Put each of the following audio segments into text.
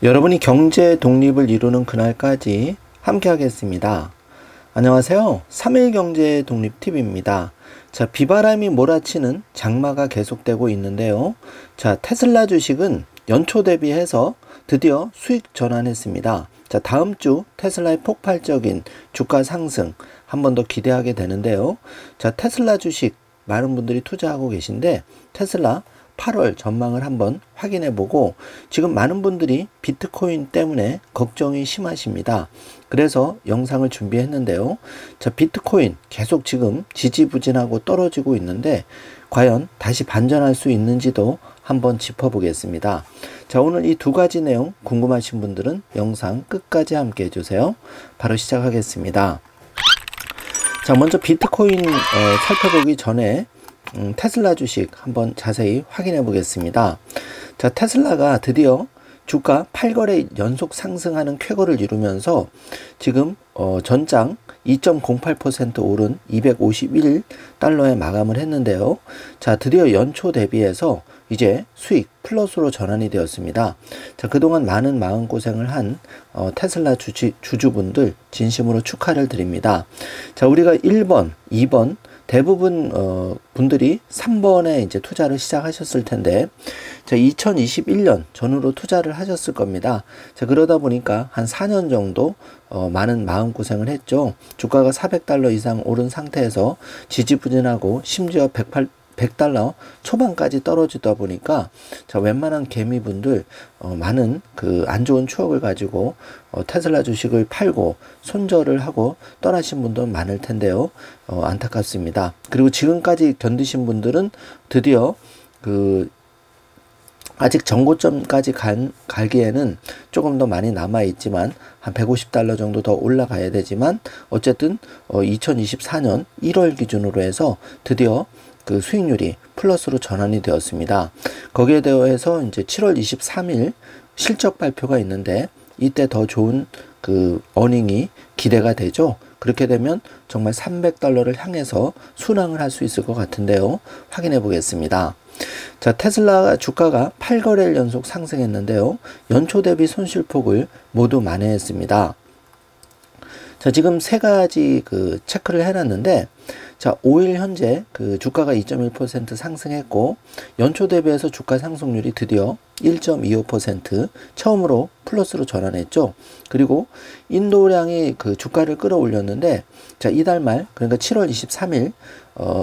여러분이 경제 독립을 이루는 그날까지 함께 하겠습니다. 안녕하세요. 3일 경제 독립 팁입니다. 자, 비바람이 몰아치는 장마가 계속되고 있는데요. 자, 테슬라 주식은 연초 대비해서 드디어 수익 전환했습니다. 자, 다음 주 테슬라의 폭발적인 주가 상승 한 번 더 기대하게 되는데요. 자, 테슬라 주식 많은 분들이 투자하고 계신데 테슬라 8월 전망을 한번 확인해 보고, 지금 많은 분들이 비트코인 때문에 걱정이 심하십니다. 그래서 영상을 준비했는데요. 자, 비트코인 계속 지금 지지부진하고 떨어지고 있는데 과연 다시 반전할 수 있는지도 한번 짚어보겠습니다. 자, 오늘 이 두 가지 내용 궁금하신 분들은 영상 끝까지 함께 해주세요. 바로 시작하겠습니다. 자, 먼저 비트코인 살펴보기 전에 테슬라 주식 한번 자세히 확인해 보겠습니다. 자, 테슬라가 드디어 주가 8거래 연속 상승하는 쾌거를 이루면서 지금 전장 2.08% 오른 251달러에 마감을 했는데요. 자, 드디어 연초 대비해서 이제 수익 플러스로 전환이 되었습니다. 자, 그동안 많은 마음고생을 한 테슬라 주주분들 진심으로 축하를 드립니다. 자, 우리가 1번, 2번 대부분 분들이 3번에 이제 투자를 시작하셨을 텐데, 자, 2021년 전후로 투자를 하셨을 겁니다. 자, 그러다 보니까 한 4년 정도 많은 마음고생을 했죠. 주가가 400달러 이상 오른 상태에서 지지부진하고 심지어 100달러 초반까지 떨어지다 보니까, 자, 웬만한 개미분들 많은 그 안 좋은 추억을 가지고 테슬라 주식을 팔고 손절을 하고 떠나신 분도 많을 텐데요. 안타깝습니다. 그리고 지금까지 견디신 분들은 드디어 아직 전고점까지 갈기에는 조금 더 많이 남아 있지만 한 150달러 정도 더 올라가야 되지만, 어쨌든 2024년 1월 기준으로 해서 드디어 그 수익률이 플러스로 전환이 되었습니다. 거기에 대해서 이제 7월 23일 실적 발표가 있는데 이때 더 좋은 그 어닝이 기대가 되죠. 그렇게 되면 정말 300달러를 향해서 순항을 할 수 있을 것 같은데요. 확인해 보겠습니다. 자, 테슬라 주가가 8거래일 연속 상승했는데요. 연초 대비 손실폭을 모두 만회했습니다. 자, 지금 세 가지 체크를 해놨는데, 자, 5일 현재 주가가 2.1% 상승했고, 연초 대비해서 주가 상승률이 드디어 1.25% 처음으로 플러스로 전환했죠. 그리고 인도량이 주가를 끌어올렸는데, 자, 이달 말, 그러니까 7월 23일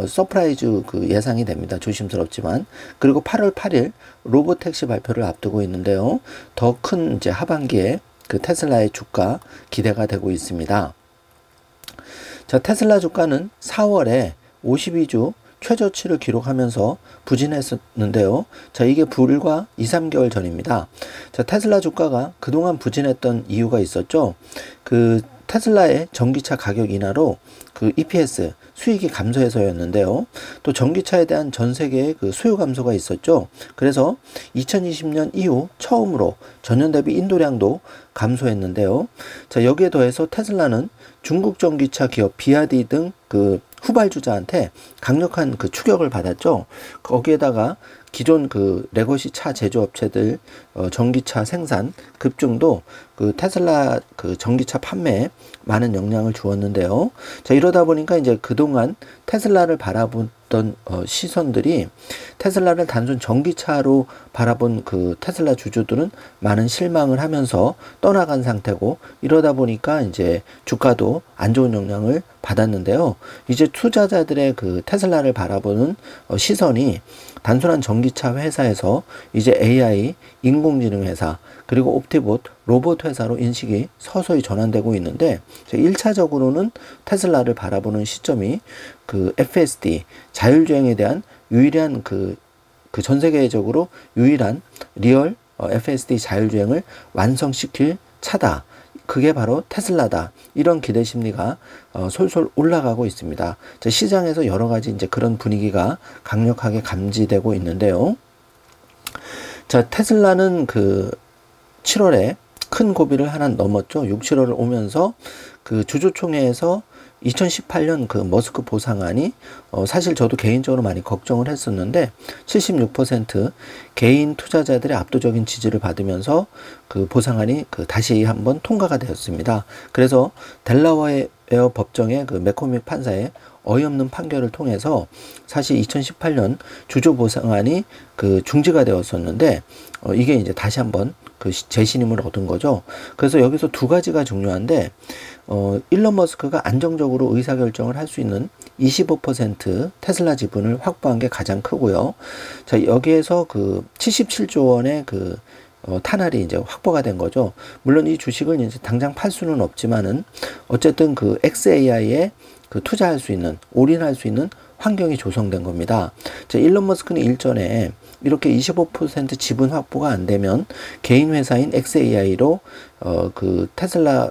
서프라이즈 예상이 됩니다. 조심스럽지만. 그리고 8월 8일 로보택시 발표를 앞두고 있는데요. 더 큰 이제 하반기에 테슬라의 주가 기대가 되고 있습니다. 자, 테슬라 주가는 4월에 52주 최저치를 기록하면서 부진했었는데요. 자, 이게 불과 2, 3개월 전입니다. 자, 테슬라 주가가 그동안 부진했던 이유가 있었죠. 테슬라의 전기차 가격 인하로 EPS 수익이 감소해서였는데요. 또 전기차에 대한 전 세계의 수요 감소가 있었죠. 그래서 2020년 이후 처음으로 전년 대비 인도량도 감소했는데요. 자, 여기에 더해서 테슬라는 중국 전기차 기업 비아디 등 후발주자한테 강력한 추격을 받았죠. 거기에다가 기존 레거시 차 제조업체들 전기차 생산 급증도 테슬라 전기차 판매에 많은 영향을 주었는데요. 자, 이러다 보니까 이제 그동안 테슬라를 바라보던 시선들이 테슬라를 단순 전기차로 바라본 테슬라 주주들은 많은 실망을 하면서 떠나간 상태고, 이러다 보니까 이제 주가도 안 좋은 영향을 받았는데요. 이제 투자자들의 테슬라를 바라보는 시선이 단순한 전기차 회사에서 이제 AI, 인공지능 회사, 그리고 옵티봇, 로봇 회사로 인식이 서서히 전환되고 있는데, 1차적으로는 테슬라를 바라보는 시점이 FSD, 자율주행에 대한 유일한 전 세계적으로 유일한 리얼 FSD 자율주행을 완성시킬 차다. 그게 바로 테슬라다. 이런 기대 심리가 솔솔 올라가고 있습니다. 자, 시장에서 여러 가지 이제 그런 분위기가 강력하게 감지되고 있는데요. 자, 테슬라는 7월에 큰 고비를 하나 넘었죠. 6, 7월을 오면서 주주총회에서 2018년 그 머스크 보상안이 사실 저도 개인적으로 많이 걱정을 했었는데 76% 개인 투자자들의 압도적인 지지를 받으면서 그 보상안이 그 다시 한번 통과가 되었습니다. 그래서 델라웨어 법정의 그 맥코믹 판사의 어이없는 판결을 통해서 사실 2018년 주주 보상안이 그 중지가 되었었는데 이게 이제 다시 한번 그 재신임을 얻은 거죠. 그래서 여기서 두 가지가 중요한데 일론 머스크가 안정적으로 의사결정을 할 수 있는 25% 테슬라 지분을 확보한 게 가장 크고요. 자, 여기에서 그 77조 원의 그 탄알이 이제 확보가 된 거죠. 물론 이 주식을 이제 당장 팔 수는 없지만은 어쨌든 그 XAI에 그 투자할 수 있는, 올인할 수 있는 환경이 조성된 겁니다. 자, 일론 머스크는 일전에 이렇게 25% 지분 확보가 안 되면 개인 회사인 XAI로 그 테슬라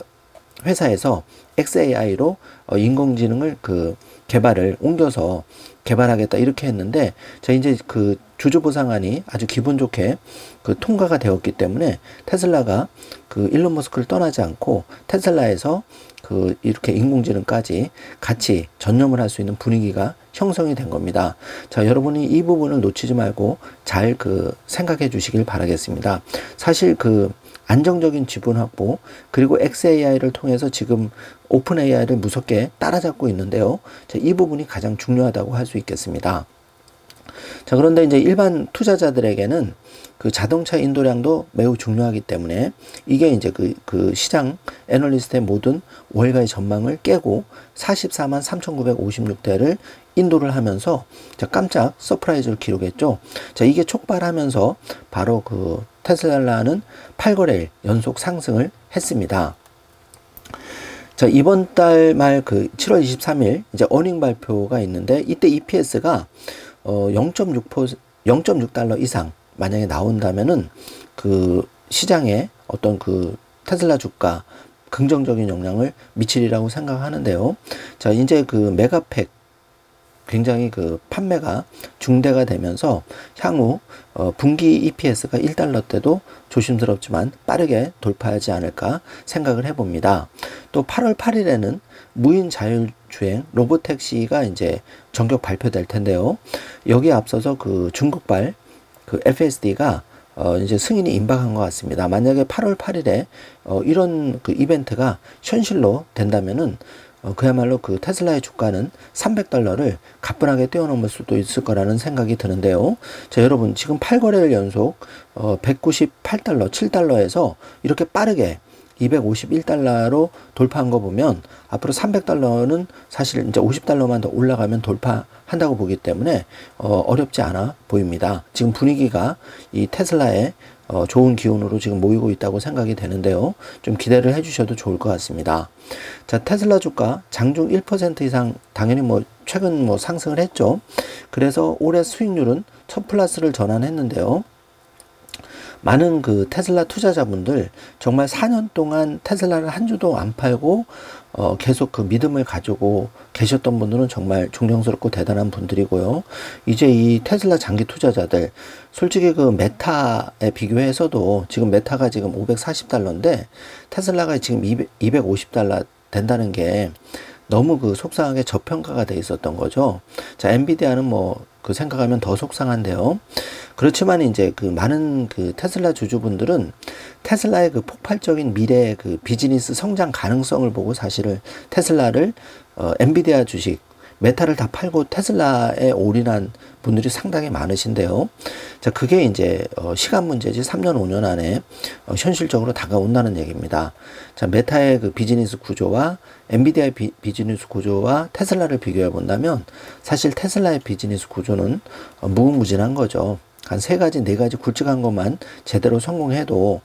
회사에서 XAI로 인공지능을 그 개발을 옮겨서 개발하겠다 이렇게 했는데, 자 이제 그 주주 보상안이 아주 기분 좋게 그 통과가 되었기 때문에 테슬라가 그 일론 머스크를 떠나지 않고 테슬라에서 그 이렇게 인공지능까지 같이 전념을 할 수 있는 분위기가 형성이 된 겁니다. 자, 여러분이 이 부분을 놓치지 말고 잘 그 생각해 주시길 바라겠습니다. 사실 그 안정적인 지분 확보, 그리고 XAI를 통해서 지금 오픈 AI를 무섭게 따라잡고 있는데요. 자, 이 부분이 가장 중요하다고 할 수 있겠습니다. 자, 그런데 이제 일반 투자자들에게는 그 자동차 인도량도 매우 중요하기 때문에 이게 이제 그 시장 애널리스트의 모든 월가의 전망을 깨고 44만 3,956대를 인도를 하면서 자, 깜짝 서프라이즈를 기록했죠. 자, 이게 촉발하면서 바로 그 테슬라는 8거래일 연속 상승을 했습니다. 자, 이번 달 말 그 7월 23일 이제 어닝 발표가 있는데 이때 EPS가 0.6달러 이상 만약에 나온다면은 그 시장에 어떤 그 테슬라 주가 긍정적인 영향을 미치리라고 생각하는데요. 자, 이제 그 메가팩 굉장히 그 판매가 중대가 되면서 향후 분기 EPS가 1달러 때도 조심스럽지만 빠르게 돌파하지 않을까 생각을 해봅니다. 또 8월 8일에는 무인 자율주행 로보택시가 이제 전격 발표될 텐데요. 여기에 앞서서 그 중국발 그 FSD가 이제 승인이 임박한 것 같습니다. 만약에 8월 8일에 이런 그 이벤트가 현실로 된다면은 그야말로 그 테슬라의 주가는 300달러를 가뿐하게 뛰어넘을 수도 있을 거라는 생각이 드는데요. 자, 여러분 지금 8거래일 연속 198달러, 7달러에서 이렇게 빠르게 251달러로 돌파한 거 보면 앞으로 300달러는 사실 이제 50달러만 더 올라가면 돌파한다고 보기 때문에 어렵지 않아 보입니다. 지금 분위기가 이 테슬라의 좋은 기운으로 지금 모이고 있다고 생각이 되는데요. 좀 기대를 해주셔도 좋을 것 같습니다. 자, 테슬라 주가 장중 1% 이상 당연히 뭐 최근 뭐 상승을 했죠. 그래서 올해 수익률은 첫 플러스를 전환했는데요. 많은 그 테슬라 투자자분들 정말 4년 동안 테슬라를 한 주도 안 팔고 계속 그 믿음을 가지고 계셨던 분들은 정말 존경스럽고 대단한 분들이고요. 이제 이 테슬라 장기 투자자들 솔직히 그 메타에 비교해서도 지금 메타가 지금 540달러인데 테슬라가 지금 250달러 된다는 게 너무 그 속상하게 저평가가 돼 있었던 거죠. 자, 엔비디아는 뭐 그 생각하면 더 속상한데요. 그렇지만 이제 그 많은 그 테슬라 주주분들은 테슬라의 그 폭발적인 미래의 그 비즈니스 성장 가능성을 보고 사실을 테슬라를 엔비디아 주식 메타를 다 팔고 테슬라에 올인한 분들이 상당히 많으신데요. 자, 그게 이제 시간 문제지 3년 5년 안에 현실적으로 다가온다는 얘기입니다. 자, 메타의 그 비즈니스 구조와 엔비디아의 비즈니스 구조와 테슬라를 비교해 본다면 사실 테슬라의 비즈니스 구조는 무궁무진한 거죠. 한 3가지, 4가지 굵직한 것만 제대로 성공해도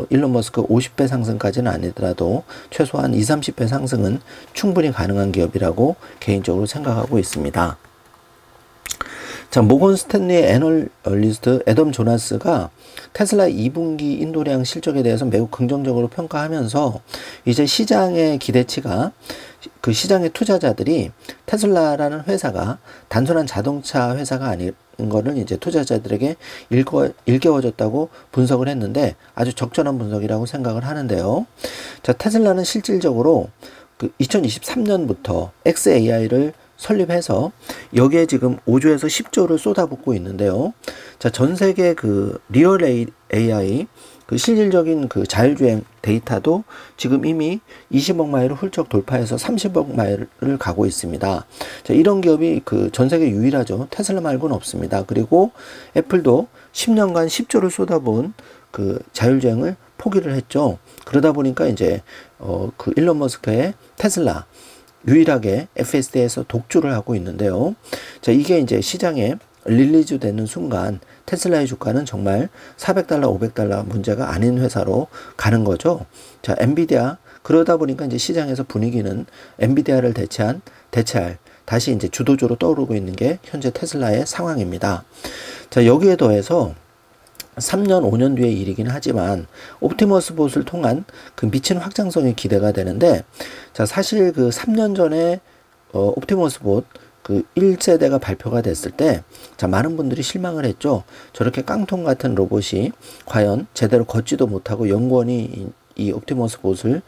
일론 머스크 50배 상승까지는 아니더라도 최소한 20, 30배 상승은 충분히 가능한 기업이라고 개인적으로 생각하고 있습니다. 자, 모건 스탠리의 애널리스트 애덤 조나스가 테슬라 2분기 인도량 실적에 대해서 매우 긍정적으로 평가하면서 이제 시장의 기대치가 그 시장의 투자자들이 테슬라라는 회사가 단순한 자동차 회사가 아닌 거를 이제 투자자들에게 일깨워줬다고 분석을 했는데 아주 적절한 분석이라고 생각을 하는데요. 자, 테슬라는 실질적으로 그 2023년부터 xAI를 설립해서 여기에 지금 5조에서 10조를 쏟아붓고 있는데요. 자, 전 세계 그 리얼 AI 그 실질적인 그 자율주행 데이터도 지금 이미 20억 마일을 훌쩍 돌파해서 30억 마일을 가고 있습니다. 자, 이런 기업이 그 전 세계 유일하죠. 테슬라 말고는 없습니다. 그리고 애플도 10년간 10조를 쏟아부은 그 자율주행을 포기를 했죠. 그러다 보니까 이제 그 일론 머스크의 테슬라 유일하게 FSD에서 독주를 하고 있는데요. 자, 이게 이제 시장에 릴리즈 되는 순간 테슬라의 주가는 정말 400달러, 500달러 문제가 아닌 회사로 가는 거죠. 자, 엔비디아 그러다 보니까 이제 시장에서 분위기는 엔비디아를 대체할 다시 이제 주도주로 떠오르고 있는 게 현재 테슬라의 상황입니다. 자, 여기에 더해서 3년, 5년 뒤의 일이긴 하지만 옵티머스 봇을 통한 그 미친 확장성이 기대가 되는데, 자, 사실 그 3년 전에 옵티머스 봇 그 1세대가 발표가 됐을 때, 자, 많은 분들이 실망을 했죠. 저렇게 깡통 같은 로봇이 과연 제대로 걷지도 못하고 연구원이 이 옵티머스 봇을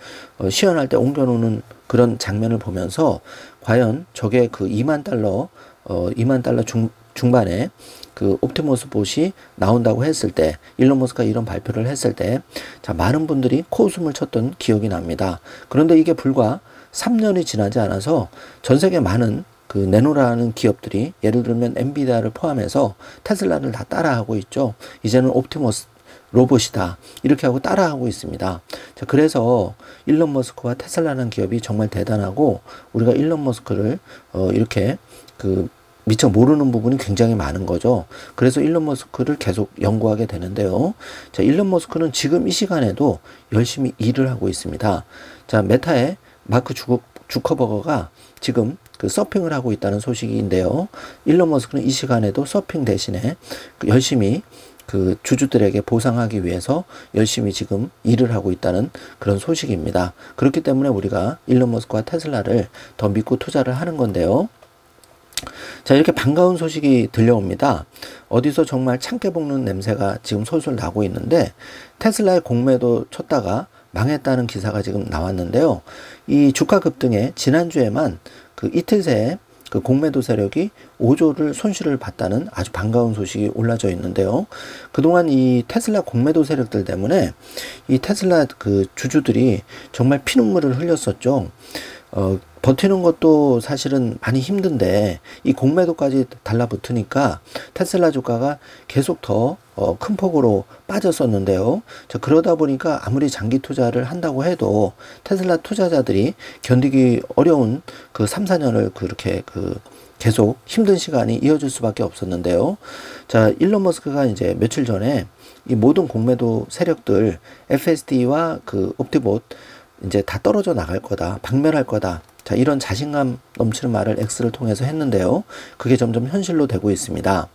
시연할 때 옮겨놓는 그런 장면을 보면서 과연 저게 그 2만 달러 중반에 그 옵티머스 봇이 나온다고 했을 때, 일론 머스크가 이런 발표를 했을 때, 자, 많은 분들이 코웃음을 쳤던 기억이 납니다. 그런데 이게 불과 3년이 지나지 않아서 전 세계 많은 그 내노라는 기업들이, 예를 들면 엔비디아를 포함해서 테슬라를 다 따라하고 있죠. 이제는 옵티머스 로봇이다, 이렇게 하고 따라하고 있습니다. 자, 그래서 일론 머스크와 테슬라라는 기업이 정말 대단하고, 우리가 일론 머스크를 이렇게 그 미처 모르는 부분이 굉장히 많은 거죠. 그래서 일론 머스크를 계속 연구하게 되는데요. 자, 일론 머스크는 지금 이 시간에도 열심히 일을 하고 있습니다. 자, 메타의 마크 주커버거가 지금 그 서핑을 하고 있다는 소식인데요. 일론 머스크는 이 시간에도 서핑 대신에 열심히 그 주주들에게 보상하기 위해서 열심히 지금 일을 하고 있다는 그런 소식입니다. 그렇기 때문에 우리가 일론 머스크와 테슬라를 더 믿고 투자를 하는 건데요. 자, 이렇게 반가운 소식이 들려옵니다. 어디서 정말 참깨 볶는 냄새가 지금 솔솔 나고 있는데, 테슬라의 공매도 쳤다가 망했다는 기사가 지금 나왔는데요. 이 주가 급등에 지난주에만 그 이틀 새에 그 공매도 세력이 5조를 손실을 봤다는 아주 반가운 소식이 올라져 있는데요. 그동안 이 테슬라 공매도 세력들 때문에 이 테슬라 그 주주들이 정말 피눈물을 흘렸었죠. 버티는 것도 사실은 많이 힘든데 이 공매도까지 달라붙으니까 테슬라 주가가 계속 더 큰 폭으로 빠졌었는데요. 자, 그러다 보니까 아무리 장기 투자를 한다고 해도 테슬라 투자자들이 견디기 어려운 그 3, 4년을 그렇게 계속 힘든 시간이 이어질 수밖에 없었는데요. 자, 일론 머스크가 이제 며칠 전에 이 모든 공매도 세력들 FSD와 그 옵티봇 이제 다 떨어져 나갈 거다, 박멸할 거다. 자, 이런 자신감 넘치는 말을 X를 통해서 했는데요. 그게 점점 현실로 되고 있습니다.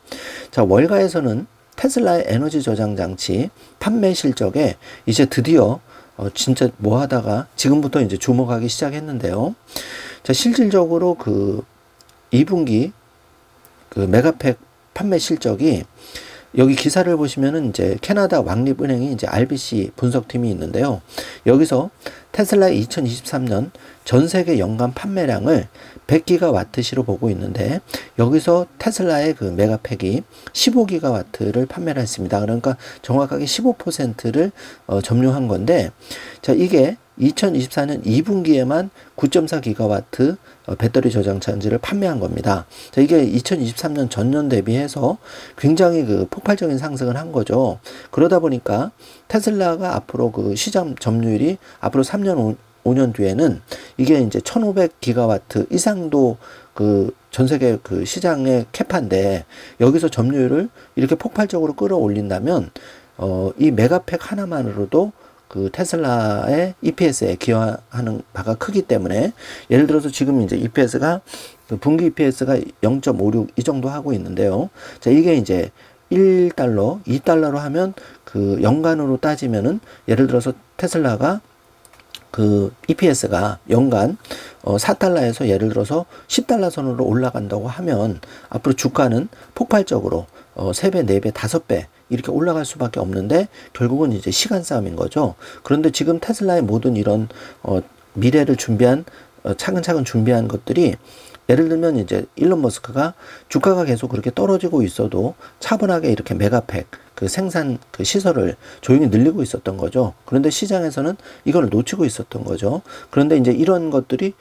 자, 월가에서는 테슬라의 에너지 저장 장치 판매 실적에 이제 드디어 진짜 뭐 하다가 지금부터 이제 주목하기 시작했는데요. 자, 실질적으로 그 2분기 그 메가팩 판매 실적이, 여기 기사를 보시면은 이제 캐나다 왕립은행이 이제 RBC 분석팀이 있는데요. 여기서 테슬라의 2023년 전 세계 연간 판매량을 100기가와트시로 보고 있는데, 여기서 테슬라의 그 메가팩이 15기가와트를 판매를 했습니다. 그러니까 정확하게 15%를 점유한 건데, 자, 이게 2024년 2분기에만 9.4기가와트 배터리 저장 장치를 판매한 겁니다. 자, 이게 2023년 전년 대비해서 굉장히 그 폭발적인 상승을 한 거죠. 그러다 보니까 테슬라가 앞으로 그 시장 점유율이 앞으로 3년, 5년 뒤에는 이게 이제 1500기가와트 이상도 그 전 세계 그 시장의 캐파인데, 여기서 점유율을 이렇게 폭발적으로 끌어올린다면 이 메가팩 하나만으로도 그 테슬라의 EPS에 기여하는 바가 크기 때문에, 예를 들어서 지금 이제 EPS가 그 분기 EPS가 0.56 이 정도 하고 있는데요. 자, 이게 이제 1달러, 2달러로 하면 그 연간으로 따지면은, 예를 들어서 테슬라가 그 EPS가 연간 4달러에서 예를 들어서 10달러 선으로 올라간다고 하면 앞으로 주가는 폭발적으로 3배, 4배, 5배 이렇게 올라갈 수밖에 없는데, 결국은 이제 시간 싸움인 거죠. 그런데 지금 테슬라의 모든 이런 미래를 준비한 차근차근 준비한 것들이, 예를 들면 이제 일론 머스크가 주가가 계속 그렇게 떨어지고 있어도 차분하게 이렇게 메가팩 그 생산 그 시설을 조용히 늘리고 있었던 거죠. 그런데 시장에서는 이걸 놓치고 있었던 거죠. 그런데 이제 이런 것들이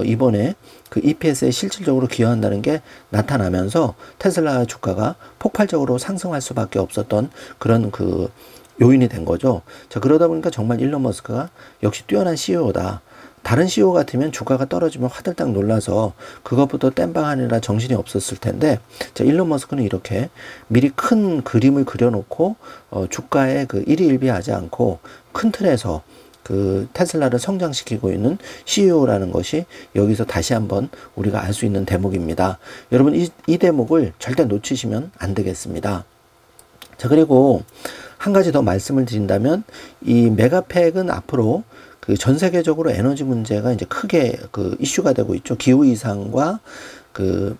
이번에 그 EPS에 실질적으로 기여한다는 게 나타나면서 테슬라 주가가 폭발적으로 상승할 수밖에 없었던 그런 그 요인이 된 거죠. 자, 그러다 보니까 정말 일론 머스크가 역시 뛰어난 CEO다. 다른 CEO 같으면 주가가 떨어지면 화들짝 놀라서 그것부터 땜빵하느라 정신이 없었을 텐데, 자, 일론 머스크는 이렇게 미리 큰 그림을 그려놓고 주가에 그 일희일비하지 않고 큰 틀에서 그 테슬라를 성장시키고 있는 CEO라는 것이 여기서 다시 한번 우리가 알 수 있는 대목입니다. 여러분, 이 대목을 절대 놓치시면 안 되겠습니다. 자, 그리고 한 가지 더 말씀을 드린다면, 이 메가팩은 앞으로 그 전 세계적으로 에너지 문제가 이제 크게 그 이슈가 되고 있죠. 기후 이상과 그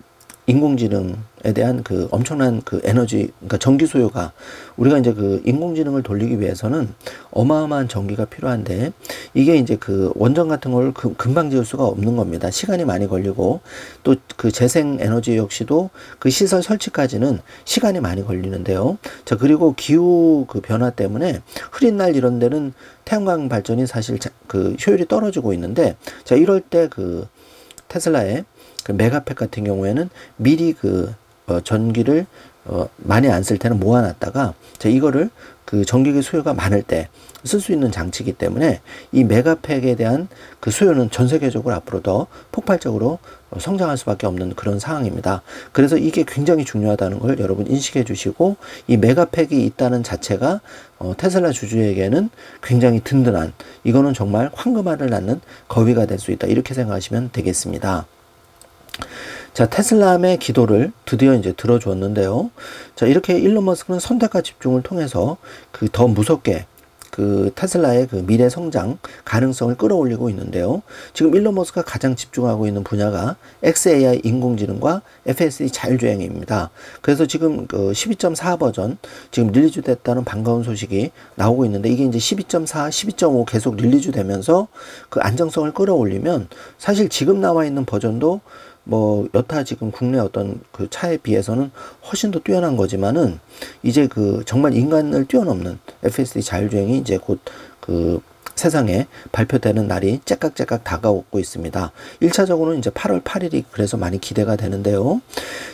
인공지능에 대한 그 엄청난 그 에너지, 그러니까 전기 소요가, 우리가 이제 그 인공지능을 돌리기 위해서는 어마어마한 전기가 필요한데, 이게 이제 그 원전 같은 걸 금방 지을 수가 없는 겁니다. 시간이 많이 걸리고, 또 그 재생 에너지 역시도 그 시설 설치까지는 시간이 많이 걸리는데요. 자, 그리고 기후 그 변화 때문에 흐린 날 이런 데는 태양광 발전이 사실 그 효율이 떨어지고 있는데, 자, 이럴 때 그 테슬라의 그 메가팩 같은 경우에는 미리 그 전기를 많이 안 쓸 때는 모아놨다가, 자, 이거를 그 전기의 수요가 많을 때 쓸 수 있는 장치이기 때문에 이 메가팩에 대한 그 수요는 전 세계적으로 앞으로 더 폭발적으로 성장할 수밖에 없는 그런 상황입니다. 그래서 이게 굉장히 중요하다는 걸 여러분 인식해 주시고, 이 메가팩이 있다는 자체가 테슬라 주주에게는 굉장히 든든한, 이거는 정말 황금알을 낳는 거위가 될 수 있다, 이렇게 생각하시면 되겠습니다. 자, 테슬라의 기도를 드디어 이제 들어주었는데요. 자, 이렇게 일론 머스크는 선택과 집중을 통해서 그 더 무섭게 그 테슬라의 그 미래 성장 가능성을 끌어올리고 있는데요. 지금 일론 머스크가 가장 집중하고 있는 분야가 XAI 인공지능과 FSD 자율주행입니다. 그래서 지금 그 12.4 버전 지금 릴리즈 됐다는 반가운 소식이 나오고 있는데, 이게 이제 12.4, 12.5 계속 릴리즈 되면서 그 안정성을 끌어올리면, 사실 지금 나와 있는 버전도 뭐 여타 지금 국내 어떤 그 차에 비해서는 훨씬 더 뛰어난 거지만은, 이제 그 정말 인간을 뛰어넘는 FSD 자율주행이 이제 곧 그 세상에 발표되는 날이 째깍째깍 다가오고 있습니다. 1차적으로는 이제 8월 8일이 그래서 많이 기대가 되는데요.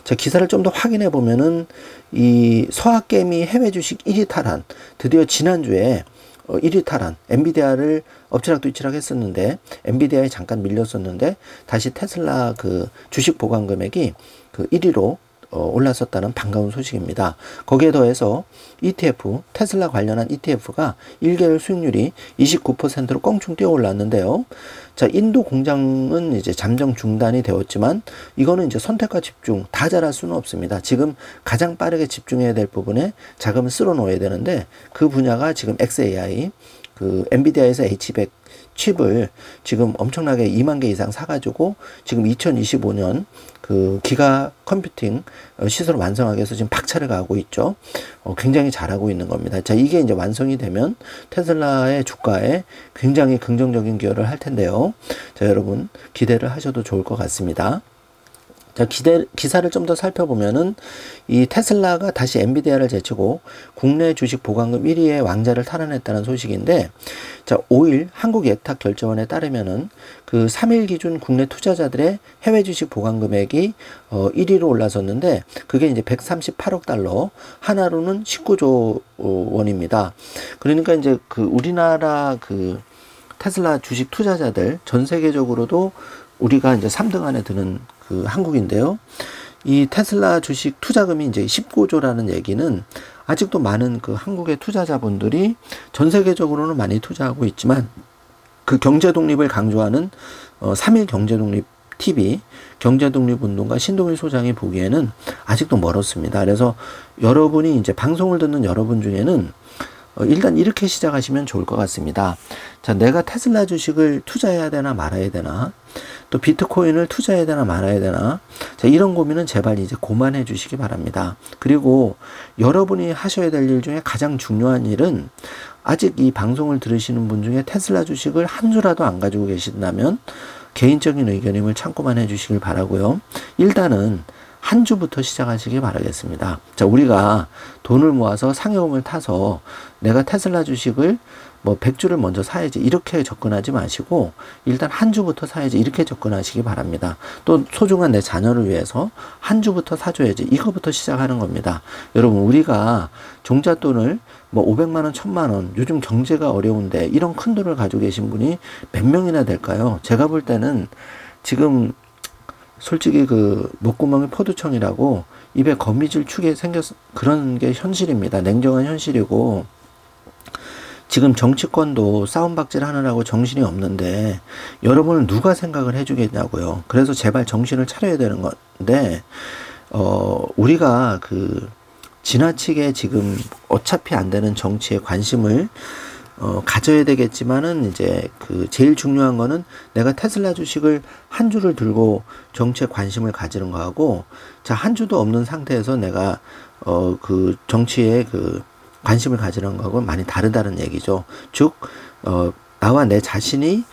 자, 기사를 좀 더 확인해 보면은 이 서학개미 해외 주식 1위 탈환, 드디어 지난주에 1위 탈환, 엔비디아를 엎치락뒤치락 했었는데, 엔비디아에 잠깐 밀렸었는데 다시 테슬라 그 주식 보관 금액이 그 1위로 올랐었다는 반가운 소식입니다. 거기에 더해서 ETF, 테슬라 관련한 ETF가 1개월 수익률이 29%로 껑충 뛰어 올랐는데요. 자, 인도 공장은 이제 잠정 중단이 되었지만, 이거는 이제 선택과 집중 다 잘할 수는 없습니다. 지금 가장 빠르게 집중해야 될 부분에 자금을 쓸어 놓아야 되는데, 그 분야가 지금 XAI, 그 엔비디아에서 H100 칩을 지금 엄청나게 2만 개 이상 사가지고 지금 2025년 그 기가 컴퓨팅 시설을 완성하기 위해서 지금 박차를 가하고 있죠. 굉장히 잘하고 있는 겁니다. 자, 이게 이제 완성이 되면 테슬라의 주가에 굉장히 긍정적인 기여를 할 텐데요. 자, 여러분 기대를 하셔도 좋을 것 같습니다. 자, 기사를 좀 더 살펴보면은 이 테슬라가 다시 엔비디아를 제치고 국내 주식 보관금 1위의 왕자를 탈환했다는 소식인데, 자, 5일 한국예탁결제원에 따르면은 그 3일 기준 국내 투자자들의 해외 주식 보관 금액이 1위로 올라섰는데, 그게 이제 138억 달러, 하나로는 19조 원입니다. 그러니까 이제 그 우리나라 그 테슬라 주식 투자자들 전 세계적으로도 우리가 이제 3등 안에 드는 그 한국인데요. 이 테슬라 주식 투자금이 이제 19조라는 얘기는, 아직도 많은 그 한국의 투자자분들이 전 세계적으로는 많이 투자하고 있지만, 그 경제 독립을 강조하는 3일 경제 독립 TV, 경제 독립 운동가 신동일 소장이 보기에는 아직도 멀었습니다. 그래서 여러분이 이제 방송을 듣는 여러분 중에는 일단 이렇게 시작하시면 좋을 것 같습니다. 자, 내가 테슬라 주식을 투자해야 되나 말아야 되나, 또 비트코인을 투자해야 되나 말아야 되나, 자, 이런 고민은 제발 이제 그만해 주시기 바랍니다. 그리고 여러분이 하셔야 될 일 중에 가장 중요한 일은, 아직 이 방송을 들으시는 분 중에 테슬라 주식을 한 주라도 안 가지고 계신다면 개인적인 의견임을 참고만 해주시길 바라고요. 일단은 한 주부터 시작하시기 바라겠습니다. 자, 우리가 돈을 모아서 상여금을 타서 내가 테슬라 주식을 뭐 100주를 먼저 사야지 이렇게 접근하지 마시고 일단 한 주부터 사야지 이렇게 접근하시기 바랍니다. 또 소중한 내 자녀를 위해서 한 주부터 사줘야지 이거부터 시작하는 겁니다. 여러분, 우리가 종잣돈을 뭐 500만원, 1000만원, 요즘 경제가 어려운데 이런 큰 돈을 가지고 계신 분이 몇 명이나 될까요? 제가 볼 때는 지금 솔직히 그 목구멍이 포도청이라고 입에 거미줄 추게 생겼 그런 게 현실입니다. 냉정한 현실이고, 지금 정치권도 싸움박질 하느라고 정신이 없는데 여러분은 누가 생각을 해주겠냐고요. 그래서 제발 정신을 차려야 되는 건데, 우리가 그 지나치게 지금 어차피 안 되는 정치에 관심을 가져야 되겠지만은 이제 그 제일 중요한 거는 내가 테슬라 주식을 한 주를 들고 정치에 관심을 가지는 거하고, 자, 한 주도 없는 상태에서 내가 그 정치에 그 관심을 가지는 거하고 많이 다르다는 얘기죠. 즉 나와 내 자신이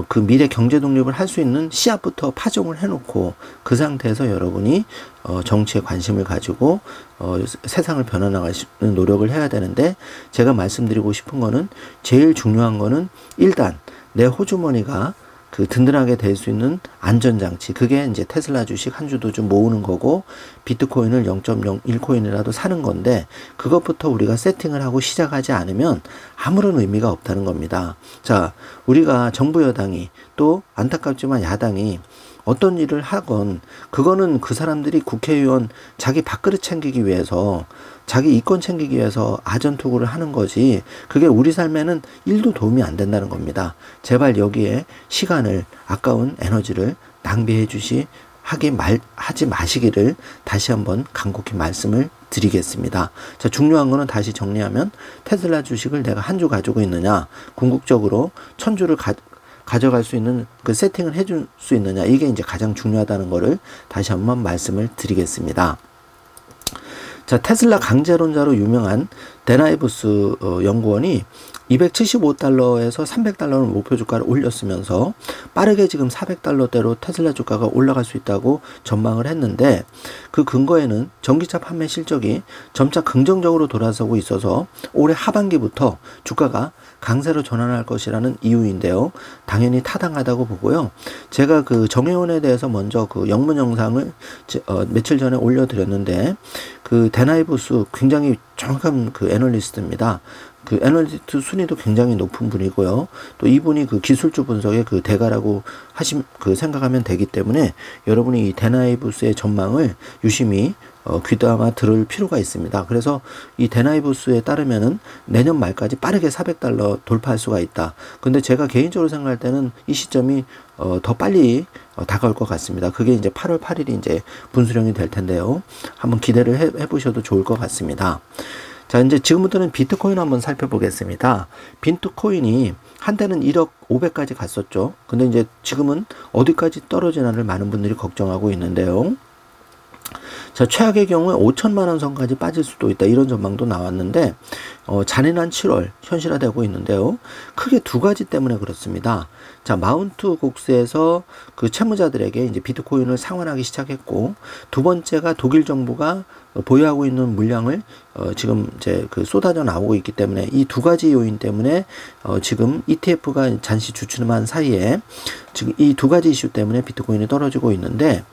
그 미래 경제 독립을 할 수 있는 씨앗부터 파종을 해놓고 그 상태에서 여러분이 정치에 관심을 가지고 세상을 변화나가시는 노력을 해야 되는데, 제가 말씀드리고 싶은 거는 제일 중요한 거는 일단 내 호주머니가 그 든든하게 될 수 있는 안전장치, 그게 이제 테슬라 주식 한 주도 좀 모으는 거고 비트코인을 0.01코인이라도 사는 건데, 그것부터 우리가 세팅을 하고 시작하지 않으면 아무런 의미가 없다는 겁니다. 자, 우리가 정부 여당이 또 안타깝지만 야당이 어떤 일을 하건 그거는 그 사람들이 국회의원 자기 밥그릇 챙기기 위해서, 자기 이권 챙기기 위해서 아전투구를 하는 거지, 그게 우리 삶에는 1도 도움이 안 된다는 겁니다. 제발 여기에 시간을, 아까운 에너지를 낭비해 하지 마시기를 다시 한번 간곡히 말씀을 드리겠습니다. 자, 중요한 거는 다시 정리하면 테슬라 주식을 내가 한 주 가지고 있느냐, 궁극적으로 1000주를 가져갈 수 있는 그 세팅을 해줄 수 있느냐, 이게 이제 가장 중요하다는 거를 다시 한번 말씀을 드리겠습니다. 자, 테슬라 강제론자로 유명한 데나이부스 연구원이 275달러에서 300달러를 목표 주가를 올렸으면서 빠르게 지금 400달러대로 테슬라 주가가 올라갈 수 있다고 전망을 했는데, 그 근거에는 전기차 판매 실적이 점차 긍정적으로 돌아서고 있어서 올해 하반기부터 주가가 강세로 전환할 것이라는 이유인데요. 당연히 타당하다고 보고요. 제가 그 정혜원에 대해서 먼저 그 영문 영상을 며칠 전에 올려드렸는데, 그 데나이부스 굉장히 정확한 그 애널리스트입니다. 그 애널리스트 순위도 굉장히 높은 분이고요. 또 이분이 그 기술주 분석의 그 대가라고 생각하면 되기 때문에 여러분이 이 데나이부스의 전망을 유심히 귀담아 들을 필요가 있습니다. 그래서 이 데나이부스에 따르면은 내년 말까지 빠르게 400달러 돌파할 수가 있다. 근데 제가 개인적으로 생각할 때는 이 시점이 더 빨리 다가올 것 같습니다. 그게 이제 8월 8일이 이제 분수령이 될 텐데요. 한번 기대를 해보셔도 좋을 것 같습니다. 자, 이제 지금부터는 비트코인 한번 살펴보겠습니다. 비트코인이 한때는 1억 500까지 갔었죠. 근데 이제 지금은 어디까지 떨어지나를 많은 분들이 걱정하고 있는데요. 자, 최악의 경우에 5천만 원 선까지 빠질 수도 있다, 이런 전망도 나왔는데 잔인한 7월 현실화되고 있는데요. 크게 두 가지 때문에 그렇습니다. 자, 마운트 곡스에서 그 채무자들에게 이제 비트코인을 상환하기 시작했고, 두 번째가 독일 정부가 보유하고 있는 물량을 지금 이제 그 쏟아져 나오고 있기 때문에, 이 두 가지 요인 때문에 지금 ETF가 잠시 주춤한 사이에 지금 이 두 가지 이슈 때문에 비트코인이 떨어지고 있는데,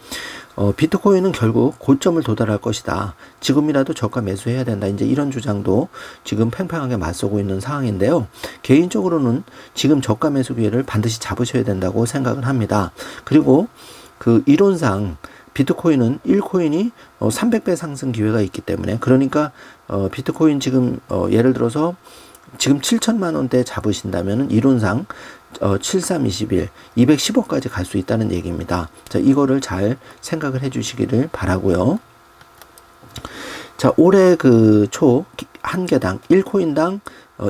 비트코인은 결국 고점을 도달할 것이다, 지금이라도 저가 매수해야 된다, 이제 이런 주장도 지금 팽팽하게 맞서고 있는 상황인데요. 개인적으로는 지금 저가 매수 기회를 반드시 잡으셔야 된다고 생각을 합니다. 그리고 그 이론상 비트코인은 1코인이 300배 상승 기회가 있기 때문에, 그러니까 비트코인 지금 예를 들어서 지금 7천만 원대 잡으신다면 이론상 7321 210억까지 갈 수 있다는 얘기입니다. 자, 이거를 잘 생각을 해 주시기를 바라고요. 자, 올해 그 초 한 개당 1코인당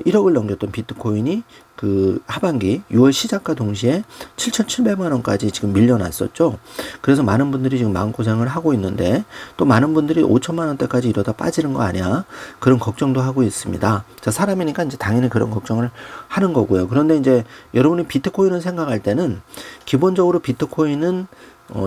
1억을 넘겼던 비트코인이 그 하반기 6월 시작과 동시에 7,700만 원까지 지금 밀려났었죠. 그래서 많은 분들이 지금 마음고생을 하고 있는데, 또 많은 분들이 5천만 원대까지 이러다 빠지는 거 아니야, 그런 걱정도 하고 있습니다. 자, 사람이니까 이제 당연히 그런 걱정을 하는 거고요. 그런데 이제 여러분이 비트코인을 생각할 때는 기본적으로 비트코인은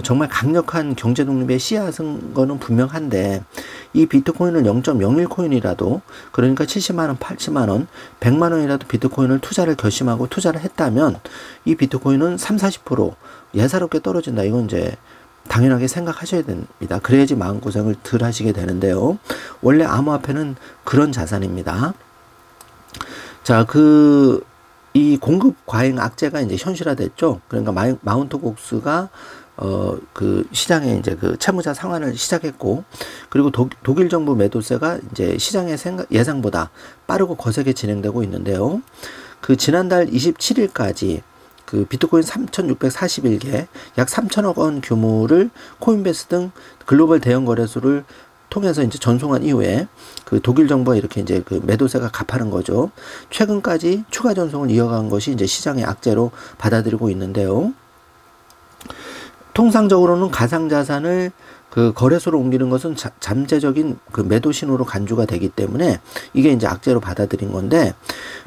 정말 강력한 경제 독립의 씨앗인 거는 분명한데, 이 비트코인을 0.01 코인이라도, 그러니까 70만원, 80만원, 100만원이라도 비트코인을 투자를 결심하고 투자를 했다면 이 비트코인은 30-40% 예사롭게 떨어진다. 이건 이제 당연하게 생각하셔야 됩니다. 그래야지 마음고생을 덜 하시게 되는데요. 원래 암호화폐는 그런 자산입니다. 자, 이 공급 과잉 악재가 이제 현실화됐죠. 그러니까 마운트 곡스가 그 시장에 이제 그 채무자 상환을 시작했고, 그리고 독일 정부 매도세가 이제 시장의 예상보다 빠르고 거세게 진행되고 있는데요. 그 지난달 27일까지 그 비트코인 3,641개, 약 3천억 원 규모를 코인베이스 등 글로벌 대형 거래소를 통해서 이제 전송한 이후에 그 독일 정부가 이렇게 이제 그 매도세가 갚하는 거죠. 최근까지 추가 전송을 이어간 것이 이제 시장의 악재로 받아들이고 있는데요. 통상적으로는 가상자산을 그 거래소로 옮기는 것은 잠재적인 그 매도 신호로 간주가 되기 때문에 이게 이제 악재로 받아들인 건데,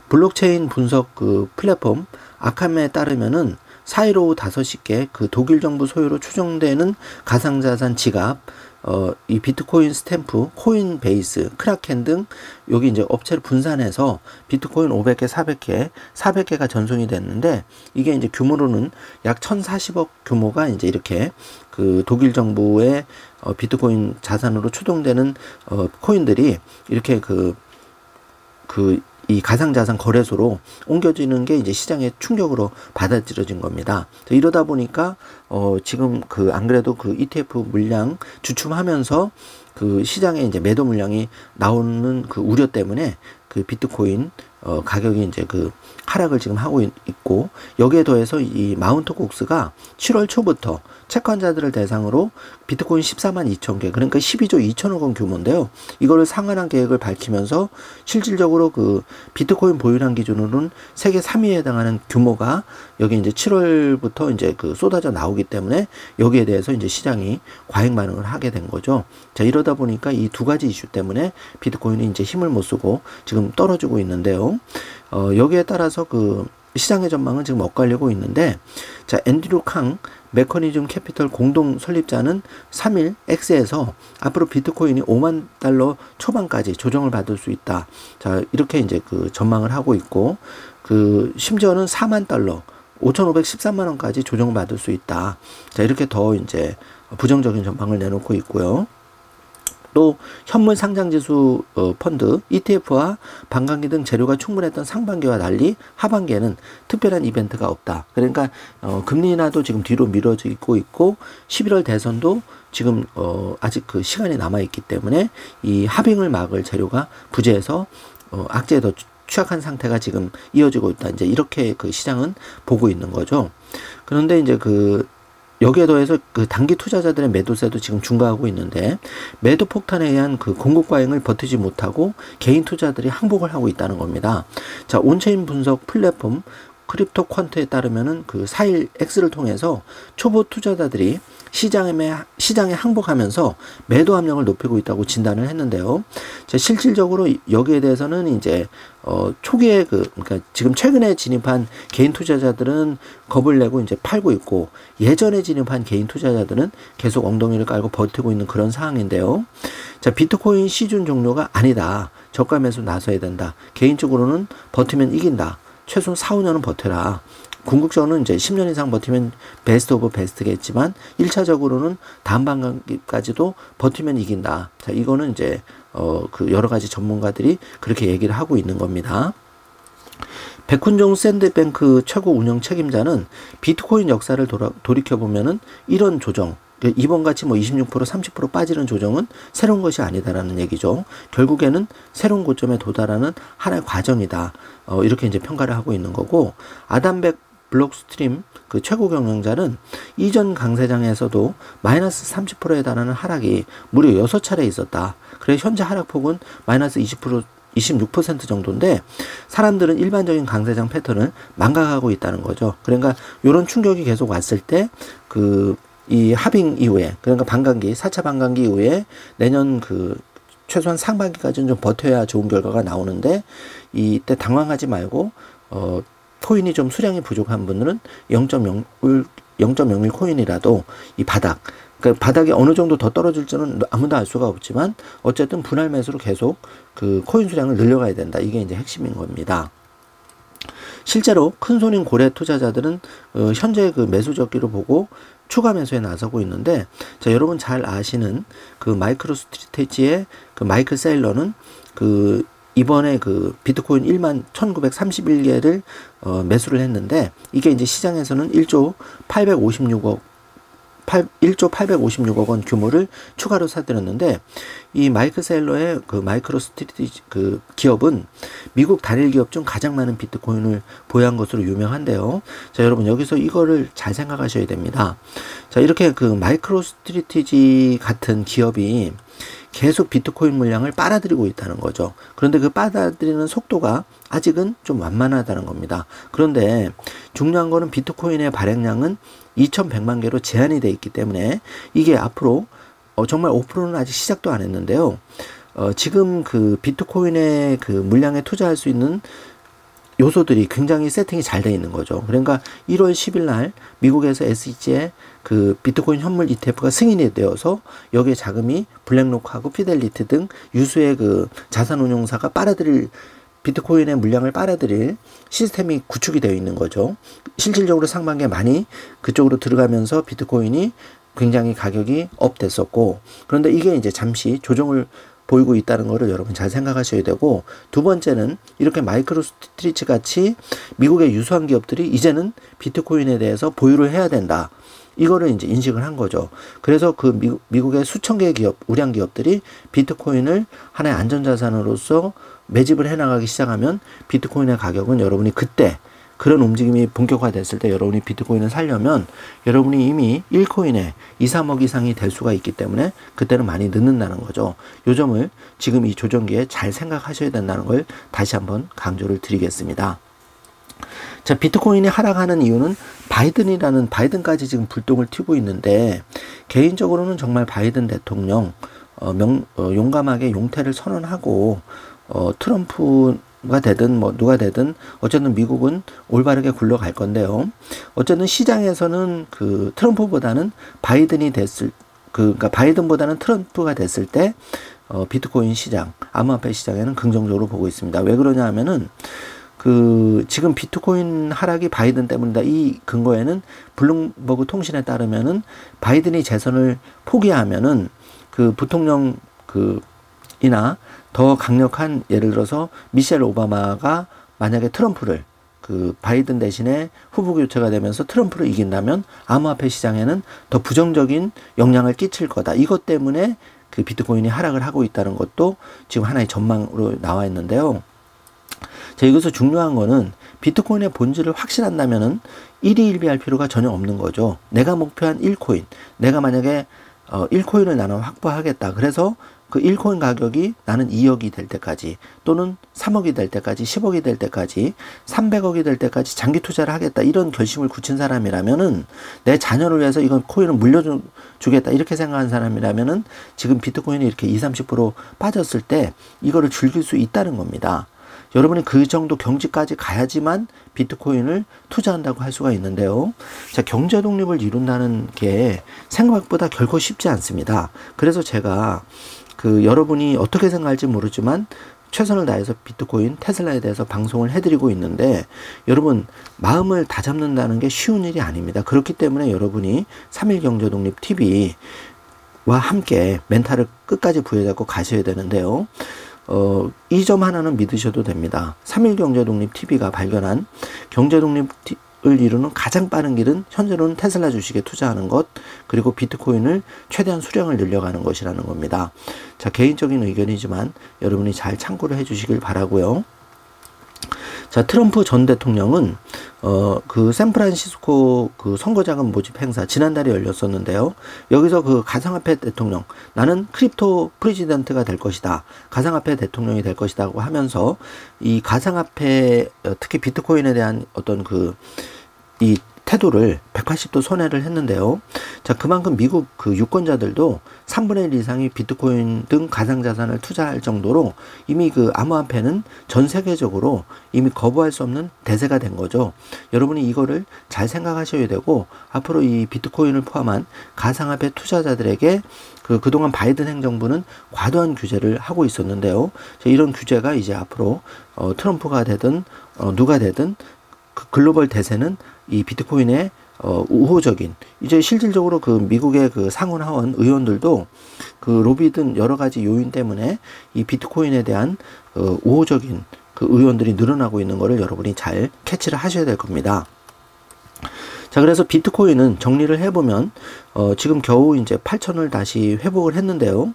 블록체인 분석 그 플랫폼 아캄에 따르면은 4일 오후 5시께 그 독일 정부 소유로 추정되는 가상자산 지갑, 이 비트코인 스탬프, 코인베이스, 크라켄 등 여기 이제 업체를 분산해서 비트코인 500개, 400개가 전송이 됐는데, 이게 이제 규모로는 약 1,040억 규모가 이제 이렇게 그 독일 정부의 비트코인 자산으로 추동되는 코인들이 이렇게 이 가상자산 거래소로 옮겨지는 게 이제 시장의 충격으로 받아들여진 겁니다. 이러다 보니까 지금 안 그래도 그 ETF 물량 주춤하면서 그 시장에 이제 매도 물량이 나오는 그 우려 때문에 그 비트코인 가격이 이제 그 하락을 지금 하고 있고, 여기에 더해서 이 마운트 곡스가 7월 초부터 채권자들을 대상으로 비트코인 14만 2천 개, 그러니까 12조 2천억 원 규모인데요. 이거를 상환한 계획을 밝히면서 실질적으로 그 비트코인 보유량 기준으로는 세계 3위에 해당하는 규모가 여기 이제 7월부터 이제 그 쏟아져 나오기 때문에 여기에 대해서 이제 시장이 과잉 반응을 하게 된 거죠. 자, 이러다 보니까 이 두 가지 이슈 때문에 비트코인이 이제 힘을 못 쓰고 지금 떨어지고 있는데요. 여기에 따라서 그 시장의 전망은 지금 엇갈리고 있는데, 자, 앤드류 캉 메커니즘 캐피털 공동 설립자는 3일 X에서 앞으로 비트코인이 5만 달러 초반까지 조정을 받을 수 있다. 자, 이렇게 이제 그 전망을 하고 있고, 그 심지어는 4만 달러, 5,513만 원까지 조정을 받을 수 있다. 자, 이렇게 더 이제 부정적인 전망을 내놓고 있고요. 또 현물 상장지수 펀드 ETF와 반감기 등 재료가 충분했던 상반기와 달리 하반기에는 특별한 이벤트가 없다. 그러니까 금리 인하도 지금 뒤로 미뤄지고 있고, 11월 대선도 지금 아직 그 시간이 남아 있기 때문에 이 하빙을 막을 재료가 부재해서 악재에 더 취약한 상태가 지금 이어지고 있다. 이제 이렇게 그 시장은 보고 있는 거죠. 그런데 이제 여기에 더해서 그 단기 투자자들의 매도세도 지금 증가하고 있는데, 매도 폭탄에 의한 그 공급 과잉을 버티지 못하고 개인 투자들이 항복을 하고 있다는 겁니다. 자, 온체인 분석 플랫폼 크립토 퀀트에 따르면은 그 4일 X를 통해서 초보 투자자들이 시장에 항복하면서 매도 압력을 높이고 있다고 진단을 했는데요. 자, 실질적으로 여기에 대해서는 이제 초기에 그러니까 지금 최근에 진입한 개인 투자자들은 겁을 내고 이제 팔고 있고, 예전에 진입한 개인 투자자들은 계속 엉덩이를 깔고 버티고 있는 그런 상황인데요. 자, 비트코인 시즌 종료가 아니다. 저가 매수 나서야 된다. 개인적으로는 버티면 이긴다. 최소 4-5년은 버텨라. 궁극적으로는 이제 10년 이상 버티면 베스트 오브 베스트겠지만 1차적으로는 다음 반감기까지도 버티면 이긴다. 자, 이거는 이제 그 여러 가지 전문가들이 그렇게 얘기를 하고 있는 겁니다. 백훈종 샌드뱅크 최고 운영 책임자는 비트코인 역사를 돌이켜보면은 이런 조정, 이번같이 뭐 26%, 30% 빠지는 조정은 새로운 것이 아니다라는 얘기죠. 결국에는 새로운 고점에 도달하는 하나의 과정이다. 이렇게 이제 평가를 하고 있는 거고, 아담백 블록스트림 그 최고 경영자는 이전 강세장에서도 마이너스 30%에 달하는 하락이 무려 6차례 있었다. 그래서 현재 하락폭은 마이너스 20% 26% 정도인데 사람들은 일반적인 강세장 패턴을 망각하고 있다는 거죠. 그러니까 이런 충격이 계속 왔을 때 이 할빙 이후에, 그러니까 반감기, 4차 반감기 이후에 내년 최소한 상반기까지는 좀 버텨야 좋은 결과가 나오는데, 이때 당황하지 말고 코인이 좀 수량이 부족한 분들은 0.01 코인이라도 이 바닥, 그러니까 바닥이 어느 정도 더 떨어질지는 아무도 알 수가 없지만 어쨌든 분할 매수로 계속 코인 수량을 늘려가야 된다. 이게 이제 핵심인 겁니다. 실제로 큰손인 고래 투자자들은 현재 매수 적기를 보고 추가 매수에 나서고 있는데, 자, 여러분 잘 아시는 마이크로 스트래티지의 마이클 세일러는 이번에 비트코인 11,931개를 매수를 했는데, 이게 이제 시장에서는 1조 856억 원 규모를 추가로 사들였는데, 이 마이클 세일러의 마이크로 스트래티지 기업은 미국 단일 기업 중 가장 많은 비트코인을 보유한 것으로 유명한데요. 자, 여러분 여기서 이거를 잘 생각하셔야 됩니다. 자, 이렇게 마이크로 스트래티지 같은 기업이 계속 비트코인 물량을 빨아들이고 있다는 거죠. 그런데 빨아들이는 속도가 아직은 좀 완만하다는 겁니다. 그런데 중요한 거는 비트코인의 발행량은 2,100만 개로 제한이 되어 있기 때문에 이게 앞으로 정말 5%는 아직 시작도 안 했는데요. 지금 비트코인의 물량에 투자할 수 있는 요소들이 굉장히 세팅이 잘 되어 있는 거죠. 그러니까 1월 10일 날 미국에서 SEC의 비트코인 현물 ETF가 승인이 되어서 여기에 자금이 블랙록하고 피델리티 등 유수의 자산운용사가 비트코인의 물량을 빨아들일 시스템이 구축이 되어 있는 거죠. 실질적으로 상반기에 많이 그쪽으로 들어가면서 비트코인이 굉장히 가격이 업됐었고, 그런데 이게 이제 잠시 조정을 보이고 있다는 거를 여러분 잘 생각하셔야 되고, 두 번째는 이렇게 마이크로 스트리치 같이 미국의 유수한 기업들이 이제는 비트코인에 대해서 보유를 해야 된다. 이거를 이제 인식을 한 거죠. 그래서 미국의 수천 개의 기업, 우량 기업들이 비트코인을 하나의 안전자산으로서 매집을 해나가기 시작하면 비트코인의 가격은 여러분이 그때 그런 움직임이 본격화됐을 때 여러분이 비트코인을 사려면 여러분이 이미 1코인에 2, 3억 이상이 될 수가 있기 때문에 그때는 많이 늦는다는 거죠. 요 점을 지금 이 조정기에 잘 생각하셔야 된다는 걸 다시 한번 강조를 드리겠습니다. 자, 비트코인이 하락하는 이유는 바이든까지 지금 불똥을 튀고 있는데, 개인적으로는 정말 바이든 대통령 용감하게 용퇴를 선언하고 트럼프가 되든 누가 되든 어쨌든 미국은 올바르게 굴러갈 건데요. 어쨌든 시장에서는 트럼프보다는 그러니까 바이든보다는 트럼프가 됐을 때 비트코인 시장, 암호화폐 시장에는 긍정적으로 보고 있습니다. 왜 그러냐 하면은 지금 비트코인 하락이 바이든 때문이다. 이 근거에는 블룸버그 통신에 따르면은 바이든이 재선을 포기하면은 부통령 이나 더 강력한, 예를 들어서 미셸 오바마가 만약에 트럼프를 바이든 대신에 후보 교체가 되면서 트럼프를 이긴다면 암호화폐 시장에는 더 부정적인 영향을 끼칠 거다. 이것 때문에 비트코인이 하락을 하고 있다는 것도 지금 하나의 전망으로 나와 있는데요. 자, 여기서 중요한 거는 비트코인의 본질을 확신한다면은 1위 1비할 필요가 전혀 없는 거죠. 내가 목표한 1코인, 내가 만약에 1코인을 나는 확보하겠다. 그래서 1코인 가격이 나는 2억이 될 때까지, 또는 3억이 될 때까지, 10억이 될 때까지, 300억이 될 때까지 장기 투자를 하겠다. 이런 결심을 굳힌 사람이라면은, 내 자녀를 위해서 이건 코인을 물려주겠다. 이렇게 생각한 사람이라면은 지금 비트코인이 이렇게 20, 30% 빠졌을 때 이거를 즐길 수 있다는 겁니다. 여러분이 그 정도 경지까지 가야지만 비트코인을 투자한다고 할 수가 있는데요. 자, 경제 독립을 이룬다는 게 생각보다 결코 쉽지 않습니다. 그래서 제가 여러분이 어떻게 생각할지 모르지만 최선을 다해서 비트코인, 테슬라에 대해서 방송을 해드리고 있는데, 여러분 마음을 다잡는다는 게 쉬운 일이 아닙니다. 그렇기 때문에 여러분이 3일 경제독립 TV와 함께 멘탈을 끝까지 부여잡고 가셔야 되는데요. 이 점 하나는 믿으셔도 됩니다. 3일 경제독립 TV가 발견한 경제독립을 이루는 가장 빠른 길은 현재로는 테슬라 주식에 투자하는 것, 그리고 비트코인을 최대한 수량을 늘려가는 것이라는 겁니다. 자, 개인적인 의견이지만 여러분이 잘 참고를 해 주시길 바라고요. 자, 트럼프 전 대통령은 그 샌프란시스코 그 선거자금 모집 행사 지난달에 열렸었는데요. 여기서 그 가상화폐 대통령, 나는 크립토 프레지던트가 될 것이다, 가상화폐 대통령이 될 것이다고 하면서 이 가상화폐, 특히 비트코인에 대한 어떤 이 태도를 180도 선회를 했는데요. 자, 그만큼 미국 그 유권자들도 3분의 1 이상이 비트코인 등 가상자산을 투자할 정도로 이미 그 암호화폐는 전 세계적으로 이미 거부할 수 없는 대세가 된 거죠. 여러분이 이거를 잘 생각하셔야 되고, 앞으로 이 비트코인을 포함한 가상화폐 투자자들에게 그동안 바이든 행정부는 과도한 규제를 하고 있었는데요. 자, 이런 규제가 이제 앞으로 트럼프가 되든 누가 되든 그 글로벌 대세는 이 비트코인의 우호적인, 이제 실질적으로 그 미국의 그 상원 하원 의원들도 그 로비 등 여러 가지 요인 때문에 이 비트코인에 대한 우호적인 그 의원들이 늘어나고 있는 것을 여러분이 잘 캐치를 하셔야 될 겁니다. 자, 그래서 비트코인은 정리를 해보면 지금 겨우 이제 8,000을 다시 회복을 했는데요.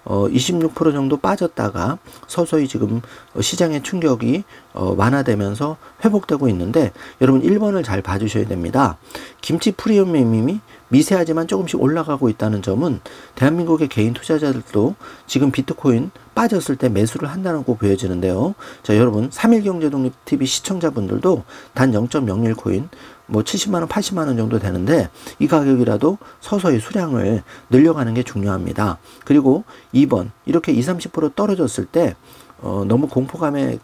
26% 정도 빠졌다가 서서히 지금 시장의 충격이 완화되면서 회복되고 있는데, 여러분 1번을 잘 봐주셔야 됩니다. 김치 프리미엄이 미세하지만 조금씩 올라가고 있다는 점은 대한민국의 개인 투자자들도 지금 비트코인 빠졌을 때 매수를 한다는 거 보여지는데요. 자, 여러분 3일경제독립TV 시청자분들도 단 0.01 코인 뭐 70만원 80만원 정도 되는데, 이 가격이라도 서서히 수량을 늘려가는 게 중요합니다. 그리고 2번, 이렇게 20-30% 떨어졌을 때 너무 공포감에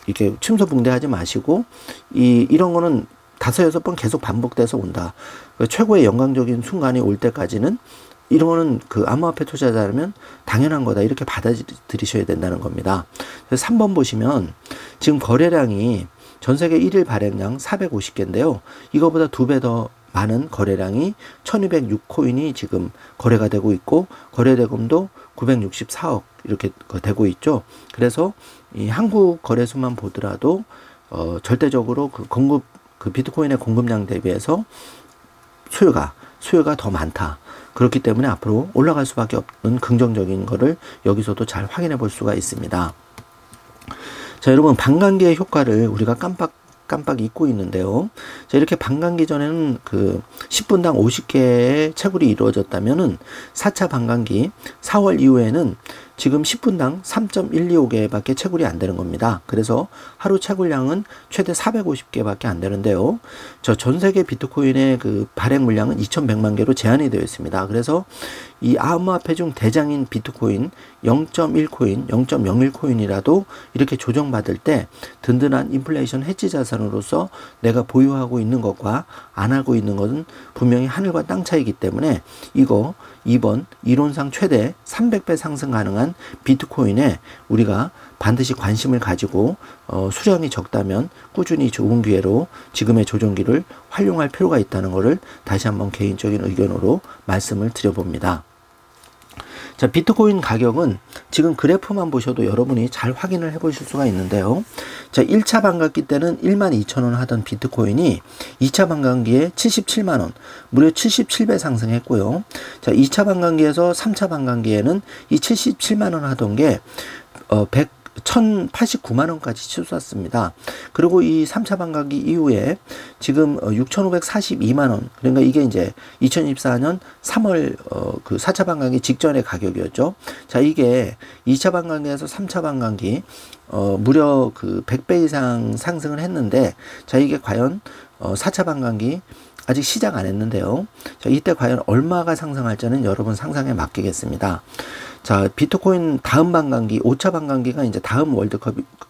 이렇게 침소붕대하지 마시고, 이런 거는 5-6번 계속 반복돼서 온다. 최고의 영광적인 순간이 올 때까지는 이런 거는 그 암호화폐 투자자라면 당연한 거다, 이렇게 받아들이셔야 된다는 겁니다. 그래서 3번 보시면 지금 거래량이 전 세계 1일 발행량 450개인데요. 이거보다 2배 더 많은 거래량이 1206코인이 지금 거래가 되고 있고, 거래대금도 964억 이렇게 되고 있죠. 그래서 이 한국 거래수만 보더라도 절대적으로 그 비트코인의 공급량 대비해서 수요가 더 많다. 그렇기 때문에 앞으로 올라갈 수밖에 없는 긍정적인 거를 여기서도 잘 확인해 볼 수가 있습니다. 자, 여러분 반감기의 효과를 우리가 깜빡 잊고 있는데요. 자, 이렇게 반감기 전에는 그 10분당 50개의 채굴이 이루어졌다면은 4차 반감기 4월 이후에는 지금 10분당 3.125개밖에 채굴이 안 되는 겁니다. 그래서 하루 채굴량은 최대 450개밖에 안 되는데요. 전 세계 비트코인의 그 발행 물량은 2,100만 개로 제한이 되어 있습니다. 그래서 이 암호화폐 중 대장인 비트코인 0.1코인, 0.01코인이라도 이렇게 조정받을 때 든든한 인플레이션 해지 자산으로서 내가 보유하고 있는 것과 안 하고 있는 것은 분명히 하늘과 땅 차이기 때문에 이거 2번 이론상 최대 300배 상승 가능한 비트코인에 우리가 반드시 관심을 가지고 수량이 적다면 꾸준히 좋은 기회로 지금의 조정기를 활용할 필요가 있다는 것을 다시 한번 개인적인 의견으로 말씀을 드려봅니다. 자, 비트코인 가격은 지금 그래프만 보셔도 여러분이 잘 확인을 해 보실 수가 있는데요. 자, 1차 반감기 때는 12,000원 하던 비트코인이 2차 반감기에 77만원, 무려 77배 상승했고요. 자, 2차 반감기에서 3차 반감기에는 이 77만원 하던 게 1,089만원까지 치솟았습니다. 그리고 이 3차 반감기 이후에 지금 6,542만원, 그러니까 이게 이제 2024년 3월 그 4차 반감기 직전의 가격이었죠. 자, 이게 2차 반감기에서 3차 반감기 무려 그 100배 이상 상승을 했는데, 자, 이게 과연 4차 반감기 아직 시작 안 했는데요. 자, 이때 과연 얼마가 상승할지는 여러분 상상에 맡기겠습니다. 자, 비트코인 다음 반감기, 5차 반감기가 이제 다음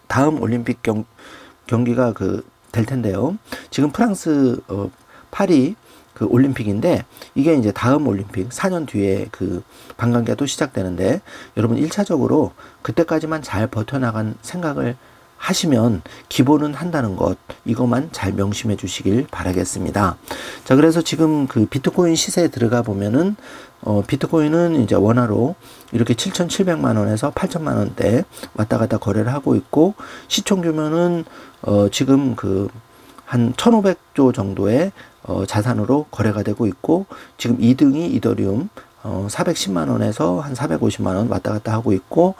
다음 올림픽 경기가 될 텐데요. 지금 프랑스 파리 그 올림픽인데, 이게 이제 다음 올림픽 4년 뒤에 그 반감기가 또 시작되는데, 여러분 1차적으로 그때까지만 잘 버텨나간 생각을 하시면 기본은 한다는 것, 이것만 잘 명심해 주시길 바라겠습니다. 자, 그래서 지금 그 비트코인 시세에 들어가 보면은 비트코인은 이제 원화로 이렇게 7,700만 원에서 8,000만 원대 왔다 갔다 거래를 하고 있고, 시총 규모는 지금 한 1,500조 정도의 자산으로 거래가 되고 있고, 지금 2등이 이더리움 410만 원에서 한 450만 원 왔다 갔다 하고 있고,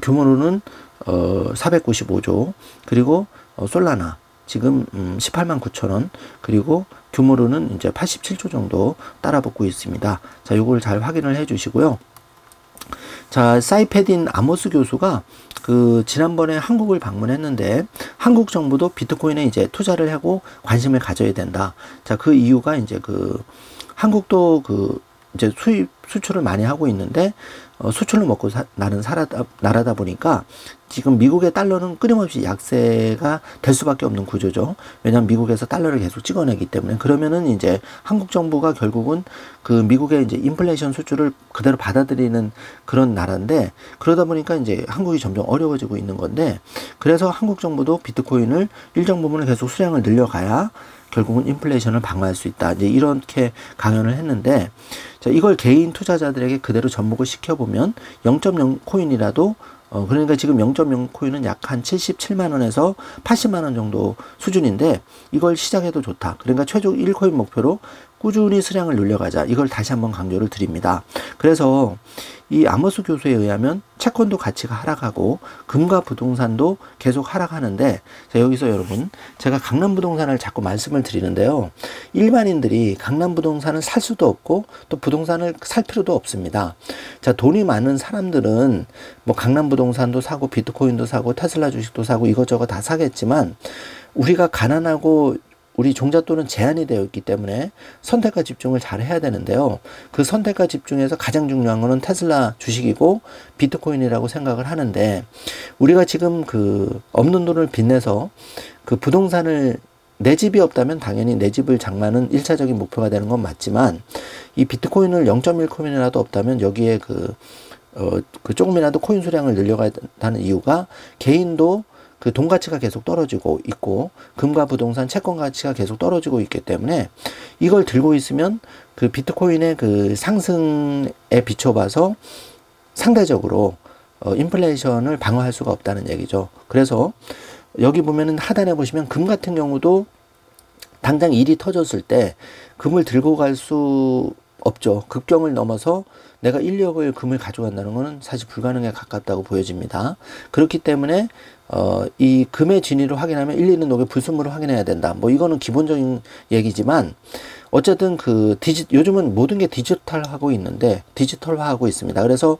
규모로는 495조, 그리고 솔라나 지금 18만 9천 원, 그리고 규모로는 이제 87조 정도 따라붙고 있습니다. 자, 요걸 잘 확인을 해 주시고요. 자, 사이페딘 아모스 교수가 지난번에 한국을 방문했는데, 한국 정부도 비트코인에 이제 투자를 하고 관심을 가져야 된다. 자, 그 이유가 이제 한국도 이제 수출을 많이 하고 있는데, 수출로 먹고 나는 나라다 보니까 지금 미국의 달러는 끊임없이 약세가 될 수밖에 없는 구조죠. 왜냐하면 미국에서 달러를 계속 찍어내기 때문에. 그러면은 이제 한국 정부가 결국은 미국의 이제 인플레이션 수출을 그대로 받아들이는 그런 나라인데, 그러다 보니까 이제 한국이 점점 어려워지고 있는 건데, 그래서 한국 정부도 비트코인을 일정 부분을 계속 수량을 늘려가야 결국은 인플레이션을 방어할 수 있다. 이제 이렇게 강연을 했는데, 자, 이걸 개인 투자자들에게 그대로 접목을 시켜보면 0.0 코인이라도 그러니까 지금 0.0 코인은 약 한 77만 원에서 80만 원 정도 수준인데, 이걸 시작해도 좋다. 그러니까 최종 1코인 목표로 꾸준히 수량을 늘려가자. 이걸 다시 한번 강조를 드립니다. 그래서 이 아모스 교수에 의하면 채권도 가치가 하락하고 금과 부동산도 계속 하락하는데, 자, 여기서 여러분, 제가 강남 부동산을 자꾸 말씀을 드리는데요. 일반인들이 강남 부동산을 살 수도 없고 또 부동산을 살 필요도 없습니다. 자, 돈이 많은 사람들은 뭐 강남 부동산도 사고 비트코인도 사고 테슬라 주식도 사고 이것저것 다 사겠지만, 우리가 가난하고 우리 종잣돈은 제한이 되어 있기 때문에 선택과 집중을 잘 해야 되는데요. 그 선택과 집중에서 가장 중요한 거는 테슬라 주식이고 비트코인이라고 생각을 하는데, 우리가 지금 없는 돈을 빚내서 부동산을, 내 집이 없다면 당연히 내 집을 장만은 1차적인 목표가 되는 건 맞지만, 이 비트코인을 0.1 코인이라도 없다면 여기에 조금이라도 코인 수량을 늘려가야 한다는 이유가, 개인도 돈 가치가 계속 떨어지고 있고 금과 부동산 채권 가치가 계속 떨어지고 있기 때문에, 이걸 들고 있으면 비트코인의 상승에 비춰봐서 상대적으로 인플레이션을 방어할 수가 없다는 얘기죠. 그래서 여기 보면은 하단에 보시면 금 같은 경우도 당장 일이 터졌을 때 금을 들고 갈 수 없죠. 급경을 넘어서 내가 1억을 금을 가져간다는 것은 사실 불가능에 가깝다고 보여집니다. 그렇기 때문에 이 금의 진위를 확인하면 일리는 녹의 불순물을 확인해야 된다. 뭐 이거는 기본적인 얘기지만, 어쨌든 요즘은 모든 게 디지털화하고 있습니다. 그래서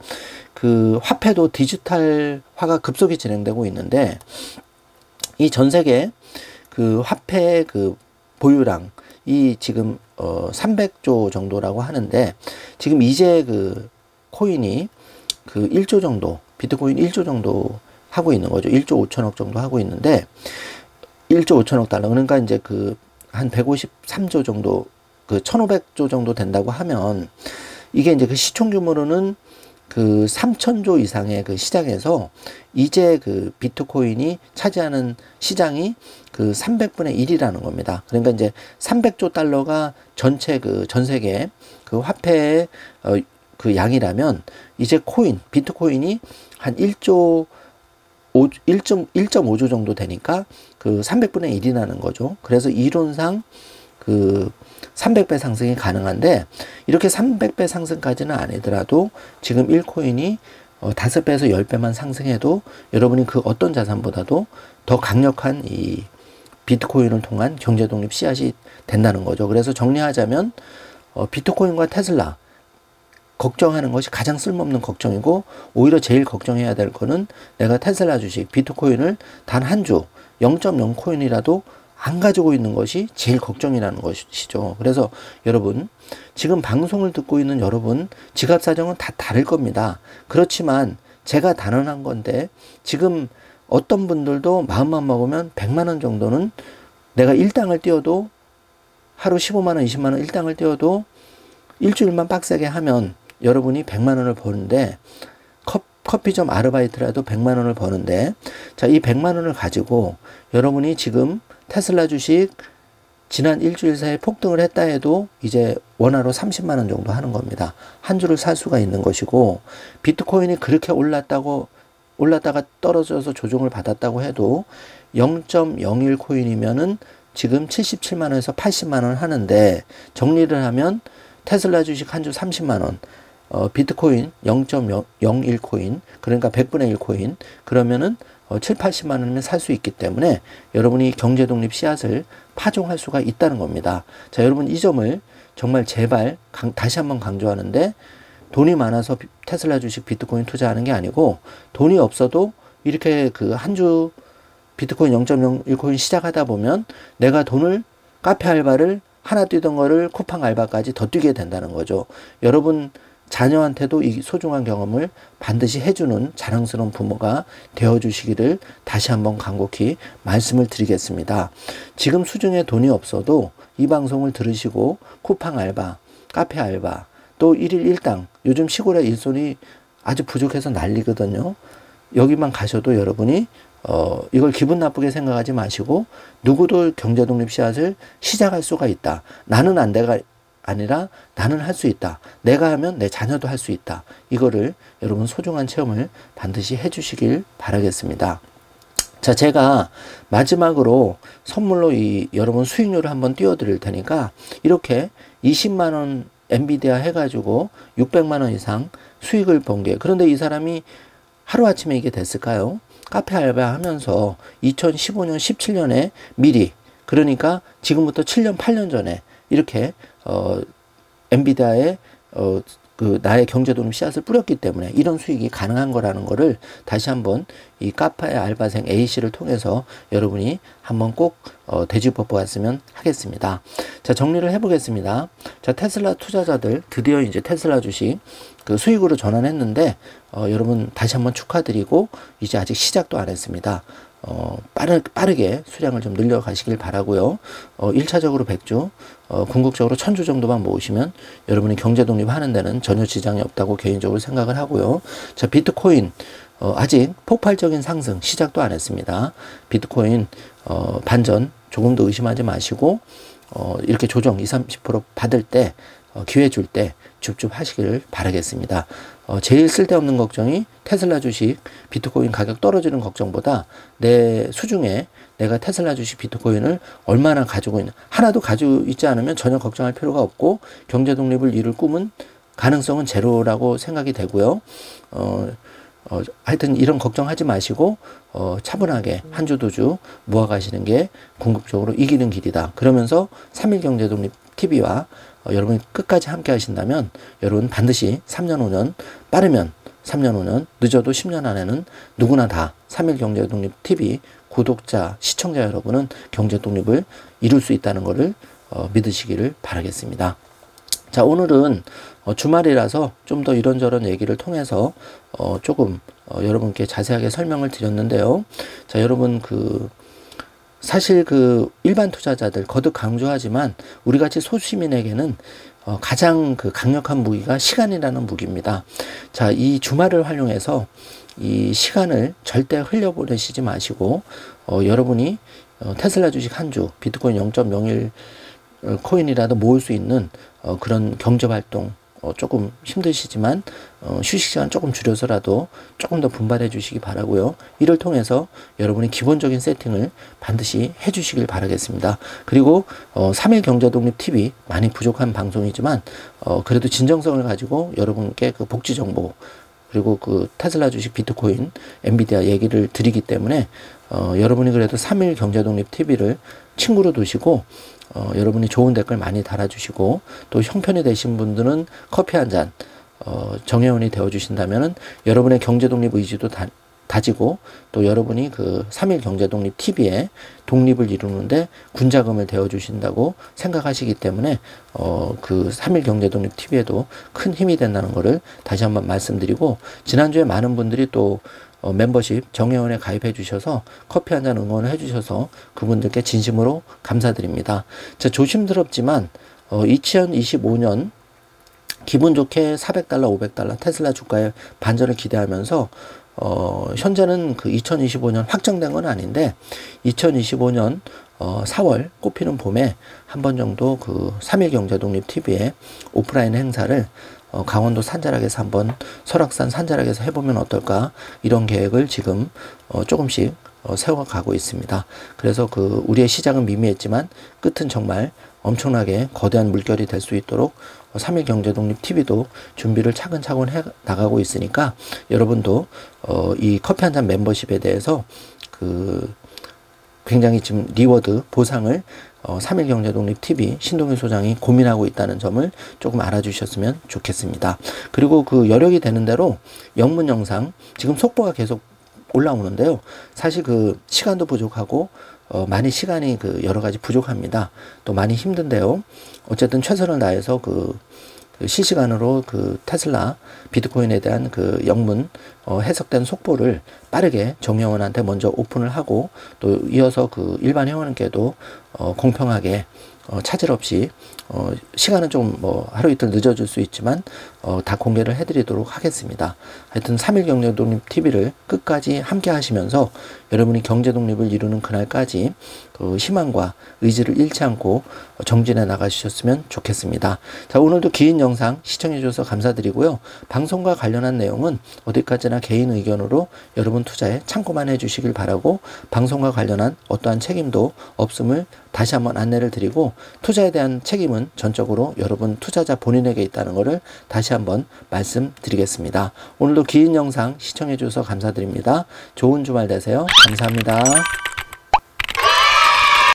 화폐도 디지털화가 급속히 진행되고 있는데, 이 전 세계 화폐의 보유량, 이 지금 300조 정도라고 하는데, 지금 이제 코인이 1조 정도, 비트코인 1조 정도 하고 있는 거죠. 1조 5천억 정도 하고 있는데, 1조 5천억 달러, 그러니까 이제 한 153조 정도, 1500조 정도 된다고 하면, 이게 이제 시총 규모로는 3천조 이상의 시장에서 이제 비트코인이 차지하는 시장이 300분의 1이라는 겁니다. 그러니까 이제 300조 달러가 전체 전 세계 화폐의 양이라면, 이제 비트코인이 한 1.5조 정도 되니까 300분의 1이라는 거죠. 그래서 이론상 300배 상승이 가능한데, 이렇게 300배 상승까지는 아니더라도 지금 1코인이 5배에서 10배만 상승해도 여러분이 어떤 자산보다도 더 강력한 이 비트코인을 통한 경제 독립 씨앗이 된다는 거죠. 그래서 정리하자면 비트코인과 테슬라 걱정하는 것이 가장 쓸모없는 걱정이고, 오히려 제일 걱정해야 될 거는 내가 테슬라 주식, 비트코인을 단 한 주 0.0 코인이라도 안 가지고 있는 것이 제일 걱정이라는 것이죠. 그래서 여러분, 지금 방송을 듣고 있는 여러분 지갑 사정은 다 다를 겁니다. 그렇지만 제가 단언한 건데, 지금 어떤 분들도 마음만 먹으면 100만 원 정도는, 내가 일당을 띄워도 하루 15만 원, 20만 원 일당을 띄워도 일주일만 빡세게 하면 여러분이 100만 원을 버는데, 커피점 아르바이트라도 100만 원을 버는데, 자, 이 100만 원을 가지고 여러분이 지금 테슬라 주식 지난 일주일 사이에 폭등을 했다 해도 이제 원화로 30만 원 정도 하는 겁니다. 한 주를 살 수가 있는 것이고, 비트코인이 그렇게 올랐다가 떨어져서 조정을 받았다고 해도 0.01 코인이면은 지금 77만 원에서 80만 원 하는데, 정리를 하면 테슬라 주식 한 주 30만 원, 비트코인 0.01 코인, 그러니까 100분의 1 코인, 그러면은 7, 80만 원이면 살 수 있기 때문에 여러분이 경제독립 씨앗을 파종할 수가 있다는 겁니다. 자, 여러분 이 점을 정말 제발 다시 한번 강조하는데, 돈이 많아서 테슬라 주식 비트코인 투자하는 게 아니고, 돈이 없어도 이렇게 그 한 주 비트코인 0.01코인 시작하다 보면 내가 돈을, 카페 알바를 하나 뛰던 거를 쿠팡 알바까지 더 뛰게 된다는 거죠. 여러분 자녀한테도 이 소중한 경험을 반드시 해주는 자랑스러운 부모가 되어주시기를 다시 한번 간곡히 말씀을 드리겠습니다. 지금 수중에 돈이 없어도 이 방송을 들으시고 쿠팡 알바, 카페 알바, 또 1일 1당, 요즘 시골에 일손이 아주 부족해서 난리거든요. 여기만 가셔도 여러분이 이걸 기분 나쁘게 생각하지 마시고, 누구도 경제독립 씨앗을 시작할 수가 있다. 나는 안 돼가 아니라 나는 할 수 있다. 내가 하면 내 자녀도 할 수 있다. 이거를 여러분 소중한 체험을 반드시 해주시길 바라겠습니다. 자, 제가 마지막으로 선물로 여러분 수익률을 한번 띄워드릴 테니까, 이렇게 20만 원 엔비디아 해가지고 600만 원 이상 수익을 본 게, 그런데 이 사람이 하루아침에 이게 됐을까요? 카페 알바 하면서 2015년, 17년에 미리, 그러니까 지금부터 7년, 8년 전에 이렇게 엔비디아에 그 나의 경제독립 씨앗을 뿌렸기 때문에 이런 수익이 가능한 거라는 거를 다시 한번 이 카페 알바생 A씨를 통해서 여러분이 한번 꼭 되짚어 보았으면 하겠습니다. 자, 정리를 해보겠습니다. 자, 테슬라 투자자들 드디어 이제 테슬라 주식 그 수익으로 전환했는데, 여러분 다시 한번 축하드리고, 이제 아직 시작도 안 했습니다. 빠르게 수량을 좀 늘려가시길 바라고요. 1차적으로 100주, 궁극적으로 1000주 정도만 모으시면 여러분이 경제독립 하는 데는 전혀 지장이 없다고 개인적으로 생각을 하고요. 자, 비트코인 아직 폭발적인 상승 시작도 안 했습니다. 비트코인 반전 조금 더 의심하지 마시고, 이렇게 조정 20, 30% 받을 때, 기회 줄 때 줍줍 하시기를 바라겠습니다. 제일 쓸데없는 걱정이 테슬라 주식 비트코인 가격 떨어지는 걱정보다, 내 수중에 내가 테슬라 주식 비트코인을 얼마나 가지고 있는, 하나도 가지고 있지 않으면 전혀 걱정할 필요가 없고, 경제독립을 이룰 꿈은 가능성은 제로라고 생각이 되고요. 하여튼 이런 걱정하지 마시고 차분하게 한 주 두 주 모아가시는 게 궁극적으로 이기는 길이다. 그러면서 3일 경제독립 TV와 여러분이 끝까지 함께 하신다면 여러분 반드시 3년 5년, 빠르면 3년 5년, 늦어도 10년 안에는 누구나 다 3일 경제독립 TV 구독자, 시청자 여러분은 경제독립을 이룰 수 있다는 것을 믿으시기를 바라겠습니다. 자, 오늘은 주말이라서 좀 더 이런저런 얘기를 통해서 조금 여러분께 자세하게 설명을 드렸는데요. 자, 여러분 사실 일반 투자자들 거듭 강조하지만 우리같이 소시민에게는 가장 강력한 무기가 시간이라는 무기입니다. 자, 이 주말을 활용해서 이 시간을 절대 흘려보내시지 마시고, 여러분이 테슬라 주식 한 주, 비트코인 0.01 코인이라도 모을 수 있는 그런 경제활동, 조금 힘드시지만 휴식시간 조금 줄여서라도 조금 더 분발해 주시기 바라고요. 이를 통해서 여러분이 기본적인 세팅을 반드시 해 주시길 바라겠습니다. 그리고 3일 경제독립 TV 많이 부족한 방송이지만 그래도 진정성을 가지고 여러분께 복지 정보, 그리고 테슬라 주식 비트코인 엔비디아 얘기를 드리기 때문에 여러분이 그래도 3일 경제독립 TV를 친구로 두시고, 여러분이 좋은 댓글 많이 달아주시고, 또 형편이 되신 분들은 커피 한 잔 정회원이 되어주신다면은 여러분의 경제독립 의지도 다지고, 또 여러분이 3일 경제독립 TV에 독립을 이루는데 군자금을 되어주신다고 생각하시기 때문에 3일 경제독립 TV에도 큰 힘이 된다는 것을 다시 한번 말씀드리고, 지난주에 많은 분들이 또 멤버십 정회원에 가입해 주셔서 커피 한 잔 응원을 해 주셔서 그분들께 진심으로 감사드립니다. 자, 조심스럽지만 2025년 기분 좋게 $400, $500 테슬라 주가의 반전을 기대하면서 현재는 2025년 확정된 건 아닌데 2025년 4월 꽃피는 봄에 한 번 정도 3일 경제독립 TV의 오프라인 행사를 강원도 산자락에서 한번, 설악산 산자락에서 해보면 어떨까, 이런 계획을 지금 조금씩 세워가고 있습니다. 그래서 우리의 시작은 미미했지만 끝은 정말 엄청나게 거대한 물결이 될 수 있도록 3일 경제독립 TV도 준비를 차근차근 해 나가고 있으니까 여러분도 이 커피 한 잔 멤버십에 대해서 굉장히 지금 리워드 보상을 3일 경제독립 TV 신동일 소장이 고민하고 있다는 점을 조금 알아주셨으면 좋겠습니다. 그리고 여력이 되는 대로 영문 영상 지금 속보가 계속 올라오는데요. 사실 시간도 부족하고 많이 시간이 여러 가지 부족합니다. 또 많이 힘든데요. 어쨌든 최선을 다해서 실시간으로 테슬라 비트코인에 대한 영문 해석된 속보를 빠르게 정회원한테 먼저 오픈을 하고 또 이어서 일반 회원께도 공평하게 차질 없이 시간은 좀 하루 이틀 늦어질 수 있지만 다 공개를 해드리도록 하겠습니다. 하여튼 3일 경제독립 TV를 끝까지 함께 하시면서 여러분이 경제독립을 이루는 그날까지 희망과 의지를 잃지 않고 정진해 나가주셨으면 좋겠습니다. 자, 오늘도 긴 영상 시청해 주셔서 감사드리고요. 방송과 관련한 내용은 어디까지나 개인 의견으로 여러분 투자에 참고만 해주시길 바라고 방송과 관련한 어떠한 책임도 없음을 다시 한번 안내를 드리고 투자에 대한 책임은 전적으로 여러분 투자자 본인에게 있다는 것을 다시 한번 말씀드리겠습니다. 오늘도 긴 영상 시청해 주셔서 감사드립니다. 좋은 주말 되세요. 감사합니다.